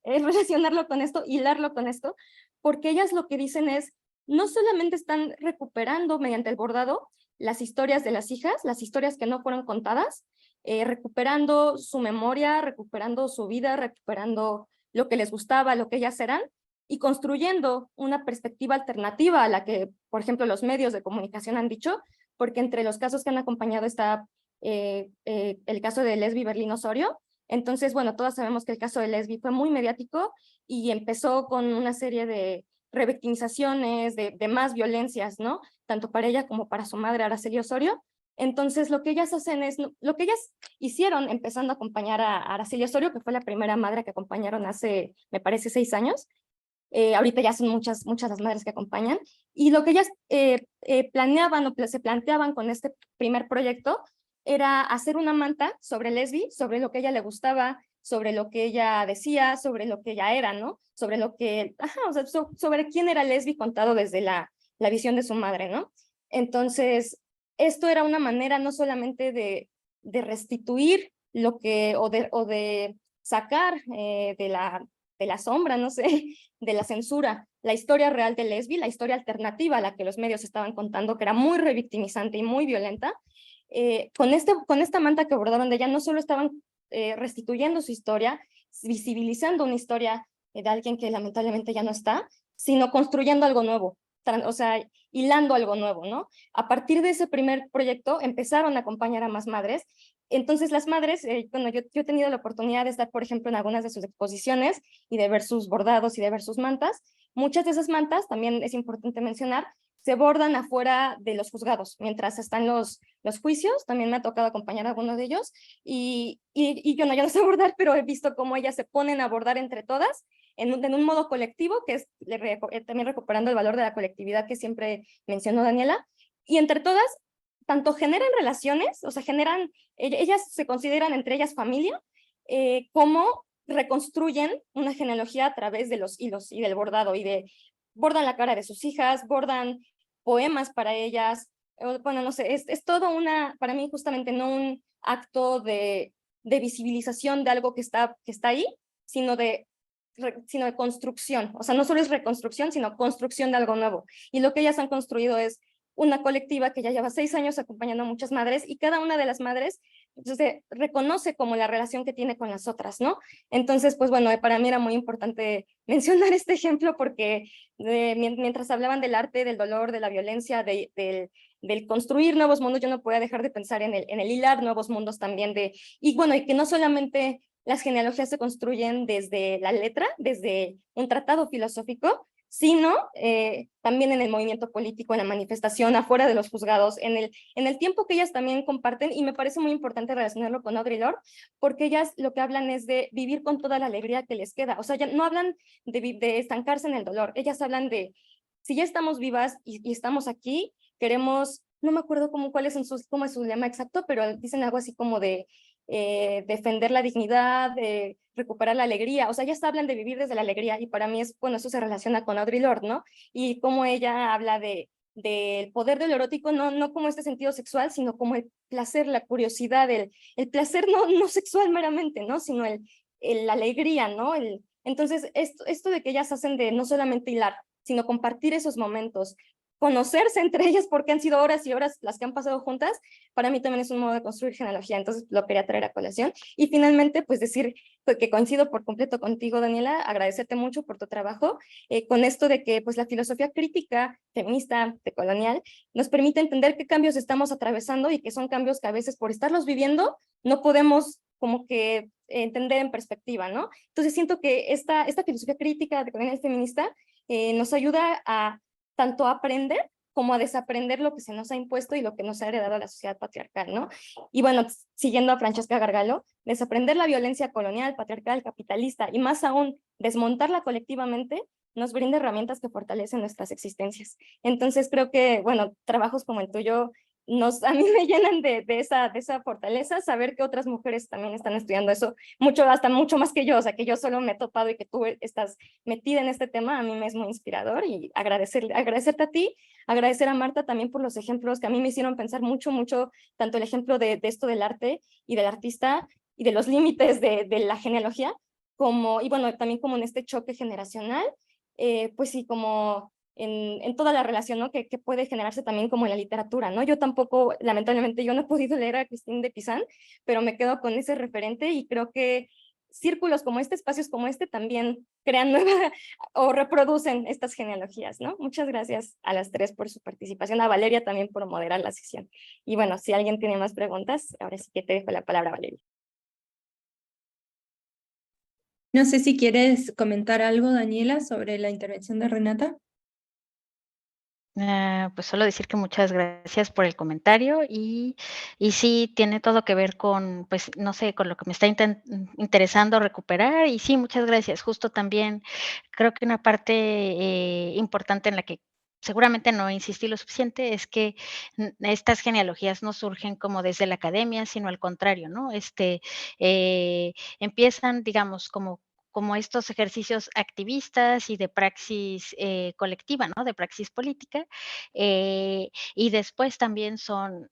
relacionarlo con esto, hilarlo con esto, porque ellas lo que dicen es, no solamente están recuperando mediante el bordado las historias de las hijas, las historias que no fueron contadas, recuperando su memoria, recuperando su vida, recuperando lo que les gustaba, lo que ellas eran, y construyendo una perspectiva alternativa a la que, por ejemplo, los medios de comunicación han dicho, porque entre los casos que han acompañado está el caso de Lesbi Berlín Osorio. Entonces, bueno, todas sabemos que el caso de Lesbi fue muy mediático y empezó con una serie de revictimizaciones, de más violencias, ¿no? Tanto para ella como para su madre, Araceli Osorio. Entonces, lo que ellas hacen es, lo que ellas hicieron empezando a acompañar a Araceli Osorio, que fue la primera madre que acompañaron hace, me parece, 6 años, ahorita ya son muchas las madres que acompañan, y lo que ellas planeaban o se planteaban con este primer proyecto era hacer una manta sobre Lesbi, sobre lo que a ella le gustaba, sobre lo que ella decía, sobre lo que ella era, ¿no? Sobre lo que, o sea, sobre quién era Lesbi contado desde la visión de su madre, ¿no? Entonces, esto era una manera no solamente de restituir lo que, o de sacar de la sombra, no sé, de la censura, la historia real de Lesbi, la historia alternativa a la que los medios estaban contando, que era muy revictimizante y muy violenta. Con esta manta que bordaban de ella, no solo estaban restituyendo su historia, visibilizando una historia de alguien que lamentablemente ya no está, sino construyendo algo nuevo, o sea, hilando algo nuevo, ¿no? A partir de ese primer proyecto empezaron a acompañar a más madres. Entonces las madres, bueno, yo he tenido la oportunidad de estar, por ejemplo, en algunas de sus exposiciones y de ver sus bordados y de ver sus mantas. Muchas de esas mantas, también es importante mencionar, se bordan afuera de los juzgados, mientras están los juicios. También me ha tocado acompañar a algunos de ellos, y yo no sé bordar, pero he visto cómo ellas se ponen a bordar entre todas, en un modo colectivo, que es también recuperando el valor de la colectividad que siempre mencionó Daniela, y entre todas, tanto generan relaciones, o sea, ellas se consideran entre ellas familia, como reconstruyen una genealogía a través de los hilos y del bordado, bordan la cara de sus hijas, bordan poemas para ellas, bueno, no sé, es todo para mí justamente no un acto de visibilización de algo que está ahí, sino de construcción. O sea, no solo es reconstrucción, sino construcción de algo nuevo. Y lo que ellas han construido es una colectiva que ya lleva 6 años acompañando a muchas madres, y cada una de las madres se reconoce como la relación que tiene con las otras, ¿no? Entonces, pues bueno, para mí era muy importante mencionar este ejemplo porque mientras hablaban del arte, del dolor, de la violencia, del construir nuevos mundos, yo no podía dejar de pensar en el hilar nuevos mundos también y bueno, y que no solamente las genealogías se construyen desde la letra, desde un tratado filosófico, sino también en el movimiento político, en la manifestación, afuera de los juzgados, en el tiempo que ellas también comparten, y me parece muy importante relacionarlo con Audre Lorde, porque ellas lo que hablan es de vivir con toda la alegría que les queda. O sea, ya no hablan de estancarse en el dolor, ellas hablan de, si ya estamos vivas y estamos aquí, queremos, no me acuerdo cuál es su lema exacto, pero dicen algo así como de defender la dignidad, recuperar la alegría. O sea, ellas hablan de vivir desde la alegría, y para mí bueno, eso se relaciona con Audre Lorde, ¿no? Y cómo ella habla del poder de lo erótico, no como este sentido sexual, sino como el placer, la curiosidad, el placer no sexual meramente, ¿no? Sino la alegría, ¿no? Entonces, esto de que ellas hacen de no solamente hilar, sino compartir esos momentos, conocerse entre ellas porque han sido horas y horas las que han pasado juntas, para mí también es un modo de construir genealogía, entonces lo quería traer a colación. Y finalmente, pues decir que coincido por completo contigo, Daniela, agradecerte mucho por tu trabajo, con esto de que pues la filosofía crítica, feminista, decolonial, nos permite entender qué cambios estamos atravesando y que son cambios que a veces por estarlos viviendo no podemos como que entender en perspectiva, ¿no? Entonces siento que esta filosofía crítica decolonial feminista nos ayuda a tanto aprender como a desaprender lo que se nos ha impuesto y lo que nos ha heredado la sociedad patriarcal, ¿no? Y bueno, siguiendo a Francesca Gargalo, desaprender la violencia colonial, patriarcal, capitalista y más aún desmontarla colectivamente nos brinda herramientas que fortalecen nuestras existencias. Entonces creo que, bueno, trabajos como el tuyo a mí me llenan de esa fortaleza, saber que otras mujeres también están estudiando eso, hasta mucho más que yo, o sea, que yo solo me he topado y que tú estás metida en este tema, a mí me es muy inspirador, y agradecerte a ti, agradecer a Marta también por los ejemplos que a mí me hicieron pensar mucho, tanto el ejemplo de esto del arte y del artista y de los límites de la genealogía, y bueno, también como en este choque generacional, pues sí, como en toda la relación, ¿no? que puede generarse también como en la literatura, ¿no? Yo tampoco, lamentablemente, yo no he podido leer a Christine de Pizan, pero me quedo con ese referente, y creo que círculos como este, espacios como este, también crean o reproducen estas genealogías, ¿no? Muchas gracias a las tres por su participación, a Valeria también por moderar la sesión. Y bueno, si alguien tiene más preguntas, ahora sí que te dejo la palabra, Valeria. No sé si quieres comentar algo, Daniela, sobre la intervención de Renata. Pues solo decir que muchas gracias por el comentario, y sí, tiene todo que ver con, pues, no sé, con lo que me está interesando recuperar, y sí, muchas gracias. Justo también creo que una parte importante en la que seguramente no insistí lo suficiente es que estas genealogías no surgen como desde la academia, sino al contrario, ¿no? Empiezan, digamos, como estos ejercicios activistas y de praxis colectiva, ¿no? De praxis política, y después también son,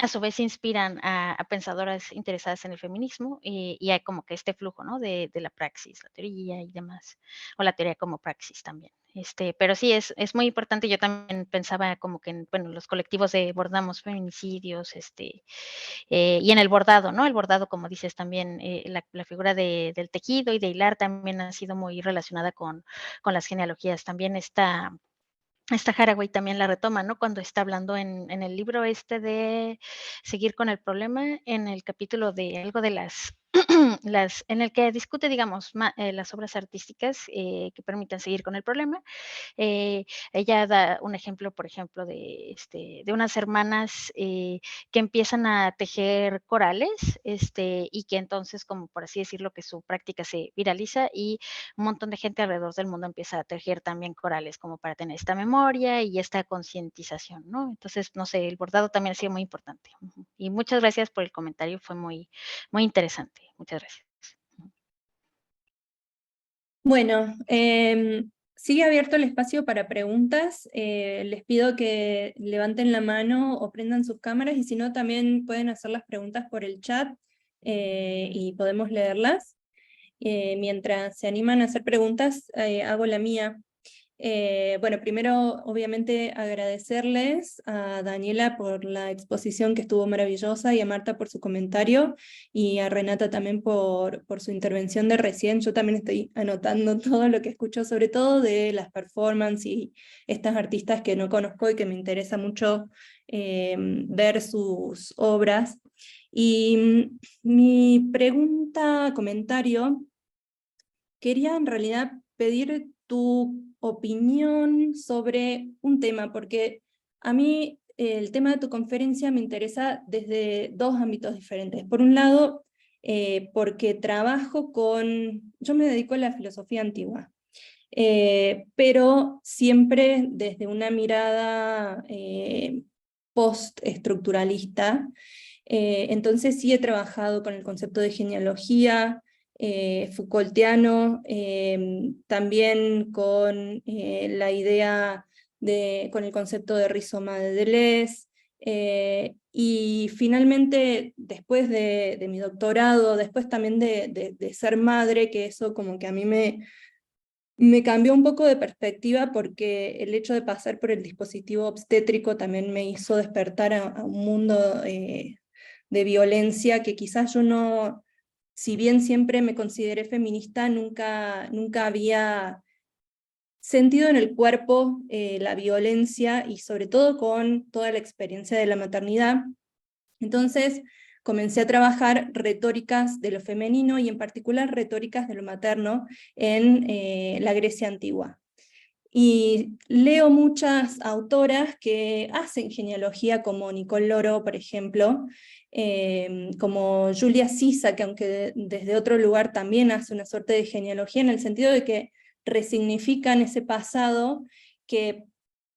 a su vez, inspiran a pensadoras interesadas en el feminismo, y hay como que este flujo, ¿no? De la praxis, la teoría y demás, o la teoría como praxis también. Pero sí, es muy importante. Yo también pensaba como que bueno, los colectivos de bordamos feminicidios, y en el bordado, ¿no? El bordado, como dices también, la figura del tejido y de hilar también ha sido muy relacionada con las genealogías. También esta Haraway también la retoma, ¿no? Cuando está hablando en el libro de Seguir con el problema, en el capítulo de algo de las en el que discute, digamos, las obras artísticas que permitan seguir con el problema. Ella da un ejemplo, por ejemplo, de unas hermanas que empiezan a tejer corales y que entonces, como por así decirlo, que su práctica se viraliza y un montón de gente alrededor del mundo empieza a tejer también corales como para tener esta memoria y esta concientización, ¿no? Entonces, no sé, el bordado también ha sido muy importante. Y muchas gracias por el comentario, fue muy, muy interesante. Muchas gracias. Bueno, sigue abierto el espacio para preguntas. Les pido que levanten la mano o prendan sus cámaras y si no también pueden hacer las preguntas por el chat y podemos leerlas. Mientras se animan a hacer preguntas, hago la mía. Bueno, primero, obviamente, agradecerles a Daniela por la exposición que estuvo maravillosa y a Marta por su comentario y a Renata también por su intervención de recién. Yo también estoy anotando todo lo que escucho, sobre todo de las performances y estas artistas que no conozco y que me interesa mucho ver sus obras. Y mi pregunta, comentario, quería en realidad pedir tu opinión sobre un tema, porque a mí el tema de tu conferencia me interesa desde dos ámbitos diferentes. Por un lado, porque yo me dedico a la filosofía antigua, pero siempre desde una mirada post-estructuralista. Entonces sí he trabajado con el concepto de genealogía, Foucaultiano, también con la idea con el concepto de rizoma de Deleuze, y finalmente, después de mi doctorado, después también de ser madre, que eso como que a mí me cambió un poco de perspectiva porque el hecho de pasar por el dispositivo obstétrico también me hizo despertar a un mundo de violencia que quizás yo no, si bien siempre me consideré feminista, nunca había sentido en el cuerpo la violencia y sobre todo con toda la experiencia de la maternidad. Entonces comencé a trabajar retóricas de lo femenino y en particular retóricas de lo materno en la Grecia antigua. Y leo muchas autoras que hacen genealogía, como Nicole Loro, por ejemplo, como Julia Sisa, que aunque desde otro lugar también hace una suerte de genealogía, en el sentido de que resignifican ese pasado que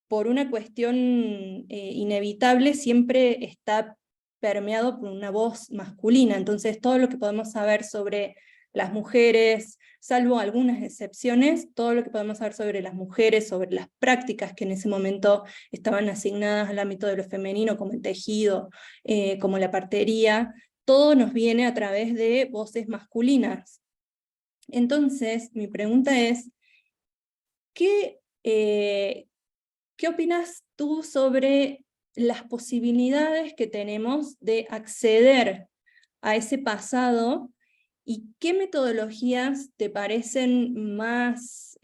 por una cuestión inevitable siempre está permeado por una voz masculina. Entonces todo lo que podemos saber sobre las mujeres, salvo algunas excepciones, todo lo que podemos saber sobre las mujeres, sobre las prácticas que en ese momento estaban asignadas al ámbito de lo femenino, como el tejido, como la partería, todo nos viene a través de voces masculinas. Entonces, mi pregunta es, ¿qué opinas tú sobre las posibilidades que tenemos de acceder a ese pasado y qué metodologías te parecen más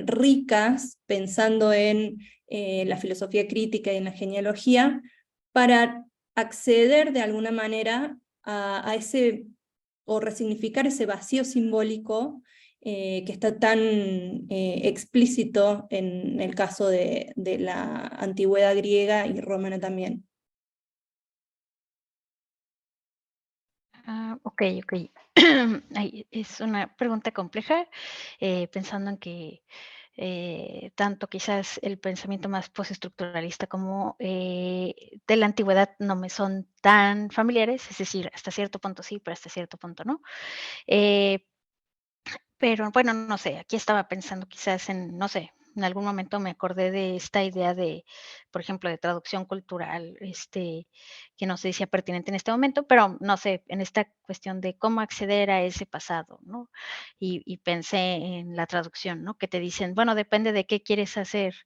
ricas, pensando en la filosofía crítica y en la genealogía, para acceder de alguna manera a ese, o resignificar ese vacío simbólico que está tan explícito en el caso de la antigüedad griega y romana también? Ok. Es una pregunta compleja, pensando en que tanto quizás el pensamiento más postestructuralista como de la antigüedad no me son tan familiares, es decir, hasta cierto punto sí, pero hasta cierto punto no. Eh, pero bueno, no sé, aquí estaba pensando quizás en, no sé, en algún momento me acordé de esta idea de, por ejemplo, de traducción cultural, que no sé si sea pertinente en este momento, pero no sé, en esta cuestión de cómo acceder a ese pasado, ¿no? Y pensé en la traducción, ¿no? Que te dicen, bueno, depende de qué quieres hacer,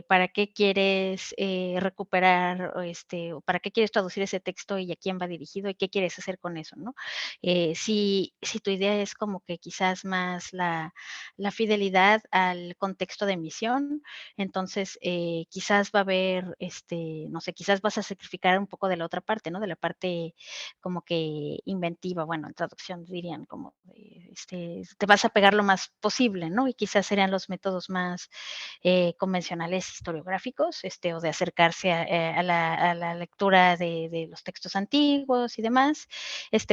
para qué quieres recuperar, o para qué quieres traducir ese texto y a quién va dirigido y qué quieres hacer con eso, ¿no? Si tu idea es como que quizás más la fidelidad al contexto de emisión, entonces quizás va a haber, no sé, quizás vas a sacrificar un poco de la otra parte, ¿no? De la parte como que inventiva, bueno, en traducción dirían como, te vas a pegar lo más posible, ¿no? Y quizás serían los métodos más convencionales historiográficos, o de acercarse a la lectura de los textos antiguos y demás,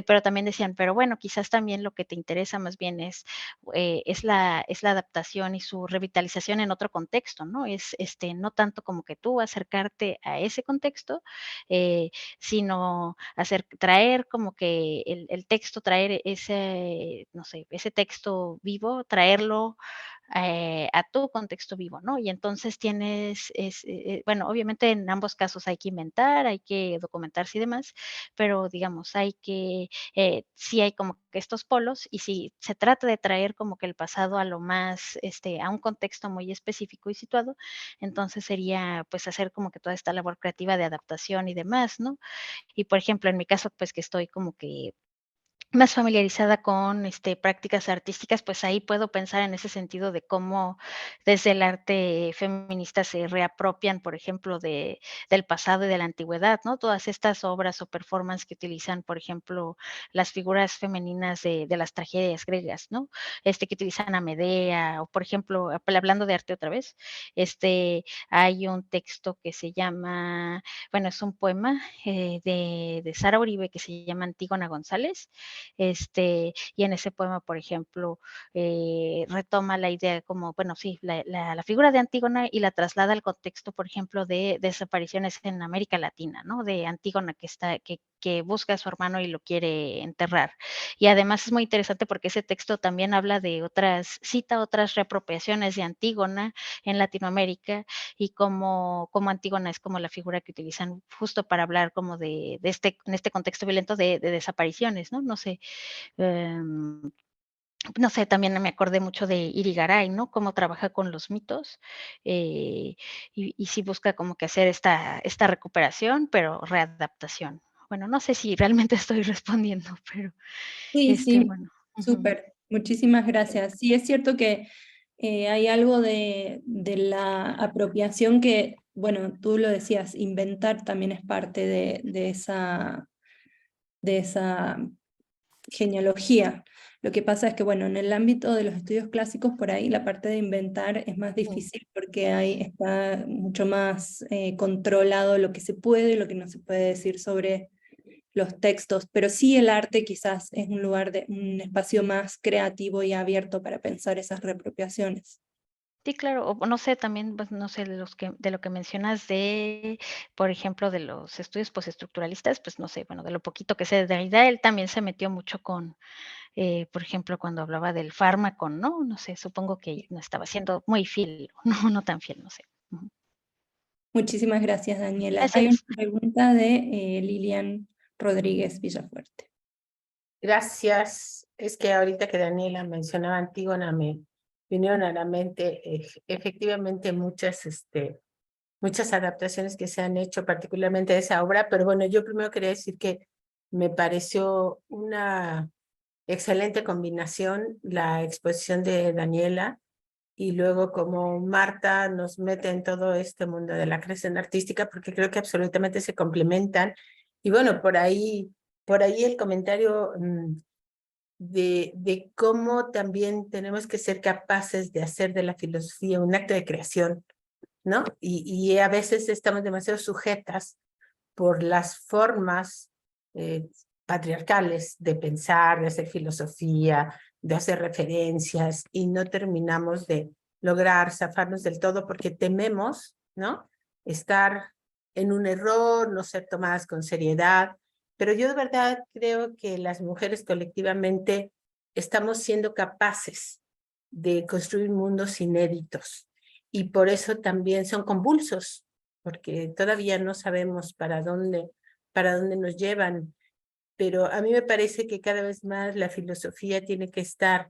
pero también decían, pero bueno, quizás también lo que te interesa más bien es la adaptación y su revitalización en otro contexto, ¿no? Es no tanto como que tú acercarte a ese contexto, sino traer como que el texto, traer ese, no sé, ese texto vivo, traerlo a tu contexto vivo, ¿no? Y entonces bueno, obviamente en ambos casos hay que inventar, hay que documentarse y demás, pero digamos, sí hay como que estos polos, y si se trata de traer como que el pasado a lo más, a un contexto muy específico y situado, entonces sería pues hacer como que toda esta labor creativa de adaptación y demás, ¿no? Y por ejemplo, en mi caso, pues que estoy como que más familiarizada con prácticas artísticas, pues ahí puedo pensar en ese sentido de cómo desde el arte feminista se reapropian, por ejemplo, del pasado y de la antigüedad, ¿no? Todas estas obras o performances que utilizan, por ejemplo, las figuras femeninas de las tragedias griegas, ¿no? Que utilizan a Medea, o por ejemplo, hablando de arte otra vez, hay un texto que se llama, bueno, es un poema de Sara Uribe que se llama Antígona González, y en ese poema, por ejemplo, retoma la idea como, bueno, sí, la figura de Antígona y la traslada al contexto, por ejemplo, de desapariciones en América Latina, ¿no? De Antígona que busca a su hermano y lo quiere enterrar. Y además es muy interesante porque ese texto también habla de cita otras reapropiaciones de Antígona en Latinoamérica, y como Antígona es como la figura que utilizan justo para hablar como en este contexto violento de desapariciones, ¿no? No sé, también me acordé mucho de Irigaray, ¿no? Cómo trabaja con los mitos, y sí busca como que hacer esta recuperación, pero readaptación. Bueno, no sé si realmente estoy respondiendo, pero Sí, sí, bueno. Ujú. súper. Muchísimas gracias. Sí, es cierto que hay algo de la apropiación que, bueno, tú lo decías, inventar también es parte de esa genealogía. Lo que pasa es que, bueno, en el ámbito de los estudios clásicos, por ahí la parte de inventar es más difícil porque ahí está mucho más controlado lo que se puede y lo que no se puede decir sobre los textos, pero sí el arte quizás es un un espacio más creativo y abierto para pensar esas reapropiaciones. Sí, claro, o no sé, también, pues, no sé, de lo que mencionas por ejemplo, de los estudios postestructuralistas, pues, no sé, bueno, de lo poquito que sé de Derrida, él también se metió mucho con, por ejemplo, cuando hablaba del fármaco, ¿no? No sé, supongo que no estaba siendo muy fiel, no tan fiel, no sé. Ujú. Muchísimas gracias, Daniela. Hay una Gracias. pregunta de Lilian Rodríguez Villafuerte. Gracias. Es que ahorita que Daniela mencionaba Antígona, me vinieron a la mente efectivamente muchas adaptaciones que se han hecho, particularmente de esa obra, pero bueno, yo primero quería decir que me pareció una excelente combinación la exposición de Daniela, y luego como Marta nos mete en todo este mundo de la creación artística, porque creo que absolutamente se complementan. Y bueno, por ahí el comentario de cómo también tenemos que ser capaces de hacer de la filosofía un acto de creación, ¿no? Y a veces estamos demasiado sujetas por las formas patriarcales de pensar, de hacer filosofía, de hacer referencias, y no terminamos de lograr zafarnos del todo porque tememos, ¿no? Estar en un error, no ser tomadas con seriedad. Pero yo de verdad creo que las mujeres colectivamente estamos siendo capaces de construir mundos inéditos, y por eso también son convulsos, porque todavía no sabemos para dónde nos llevan. Pero a mí me parece que cada vez más la filosofía tiene que estar,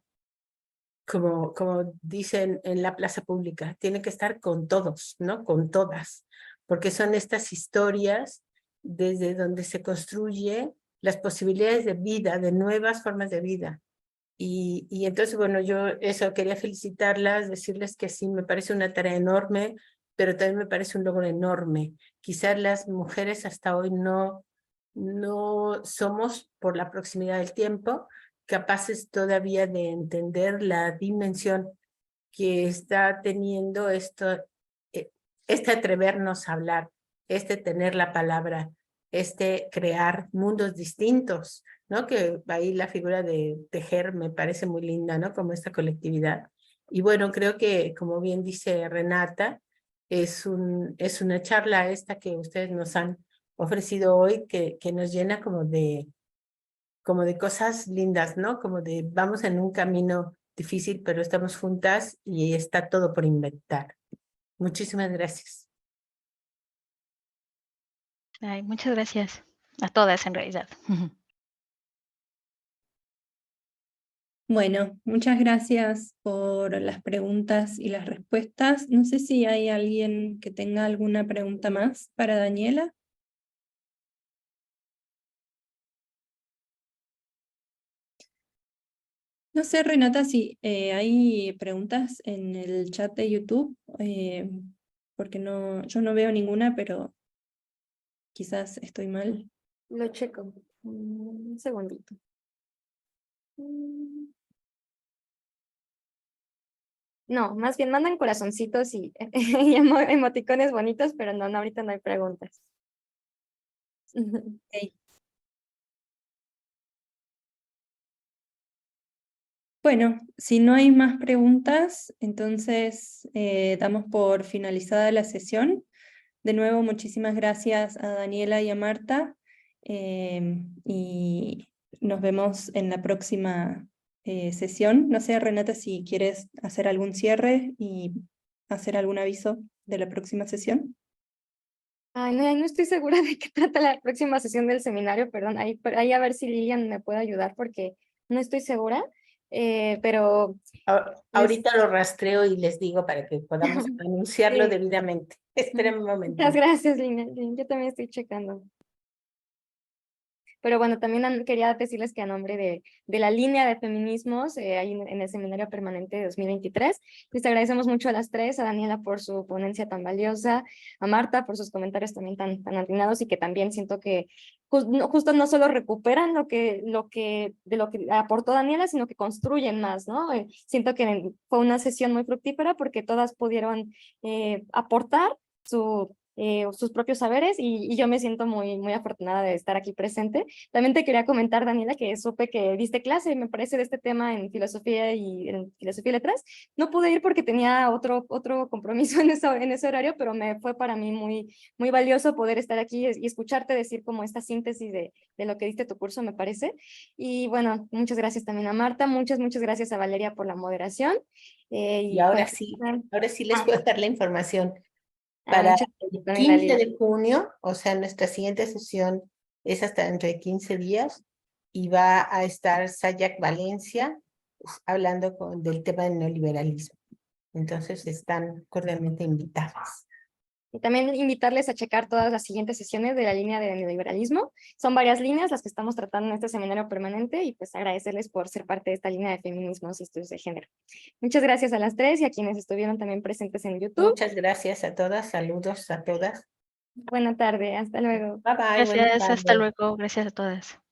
como dicen en la plaza pública, tiene que estar con todos, ¿no? Con todas, porque son estas historias desde donde se construye las posibilidades de vida, de nuevas formas de vida. Y entonces, bueno, yo eso quería felicitarlas, decirles que sí, me parece una tarea enorme, pero también me parece un logro enorme. Quizás las mujeres hasta hoy no somos, por la proximidad del tiempo, capaces todavía de entender la dimensión que está teniendo este atrevernos a hablar, este tener la palabra, este crear mundos distintos, ¿no? Que ahí la figura de tejer me parece muy linda, ¿no? Como esta colectividad. Y bueno, creo que, como bien dice Renata, es una charla esta que ustedes nos han ofrecido hoy que nos llena como de cosas lindas, ¿no? Como de vamos en un camino difícil, pero estamos juntas y está todo por inventar. Muchísimas gracias. Ay, muchas gracias a todas en realidad. Bueno, muchas gracias por las preguntas y las respuestas. No sé si hay alguien que tenga alguna pregunta más para Daniela. No sé, Renata, si hay preguntas en el chat de YouTube, porque yo no veo ninguna, pero quizás estoy mal. Lo checo. Un segundito. No, más bien mandan corazoncitos y, y emoticones bonitos, pero no, ahorita no hay preguntas. Ok. Bueno, si no hay más preguntas, entonces damos por finalizada la sesión. De nuevo, muchísimas gracias a Daniela y a Marta, y nos vemos en la próxima sesión. No sé, Renata, si quieres hacer algún cierre y hacer algún aviso de la próxima sesión. Ay, no estoy segura de qué trata la próxima sesión del seminario, perdón, ahí a ver si Lilian me puede ayudar porque no estoy segura, pero... Ahorita lo rastreo y les digo para que podamos anunciarlo Sí. debidamente. Esperen un momento. Muchas gracias, Lilian, yo también estoy checando. Pero bueno, también quería decirles que a nombre de la línea de feminismos, ahí en el Seminario Permanente de 2023, les agradecemos mucho a las tres, a Daniela por su ponencia tan valiosa, a Marta por sus comentarios también tan atinados y que también siento que justo no solo recuperan de lo que aportó Daniela, sino que construyen más, ¿no? Siento que fue una sesión muy fructífera porque todas pudieron aportar sus propios saberes y yo me siento muy afortunada de estar aquí presente. También te quería comentar, Daniela, que supe que diste clase, me parece, de este tema en filosofía y letras. No pude ir porque tenía otro compromiso en ese horario, pero me fue para mí muy valioso poder estar aquí y escucharte decir como esta síntesis de lo que diste tu curso, me parece. Y bueno, muchas gracias también a Marta, muchas gracias a Valeria por la moderación. Y ahora sí les puedo dar la información. Para el 15 de junio, o sea, nuestra siguiente sesión es hasta dentro de 15 días, y va a estar Sayak Valencia hablando del tema del neoliberalismo. Entonces están cordialmente invitadas. Y también invitarles a checar todas las siguientes sesiones de la línea de neoliberalismo. Son varias líneas las que estamos tratando en este seminario permanente y pues agradecerles por ser parte de esta línea de feminismos y estudios de género. Muchas gracias a las tres y a quienes estuvieron también presentes en YouTube. Muchas gracias a todas, saludos a todas. Buena tarde, hasta luego. Bye bye. Gracias, hasta luego. Gracias a todas.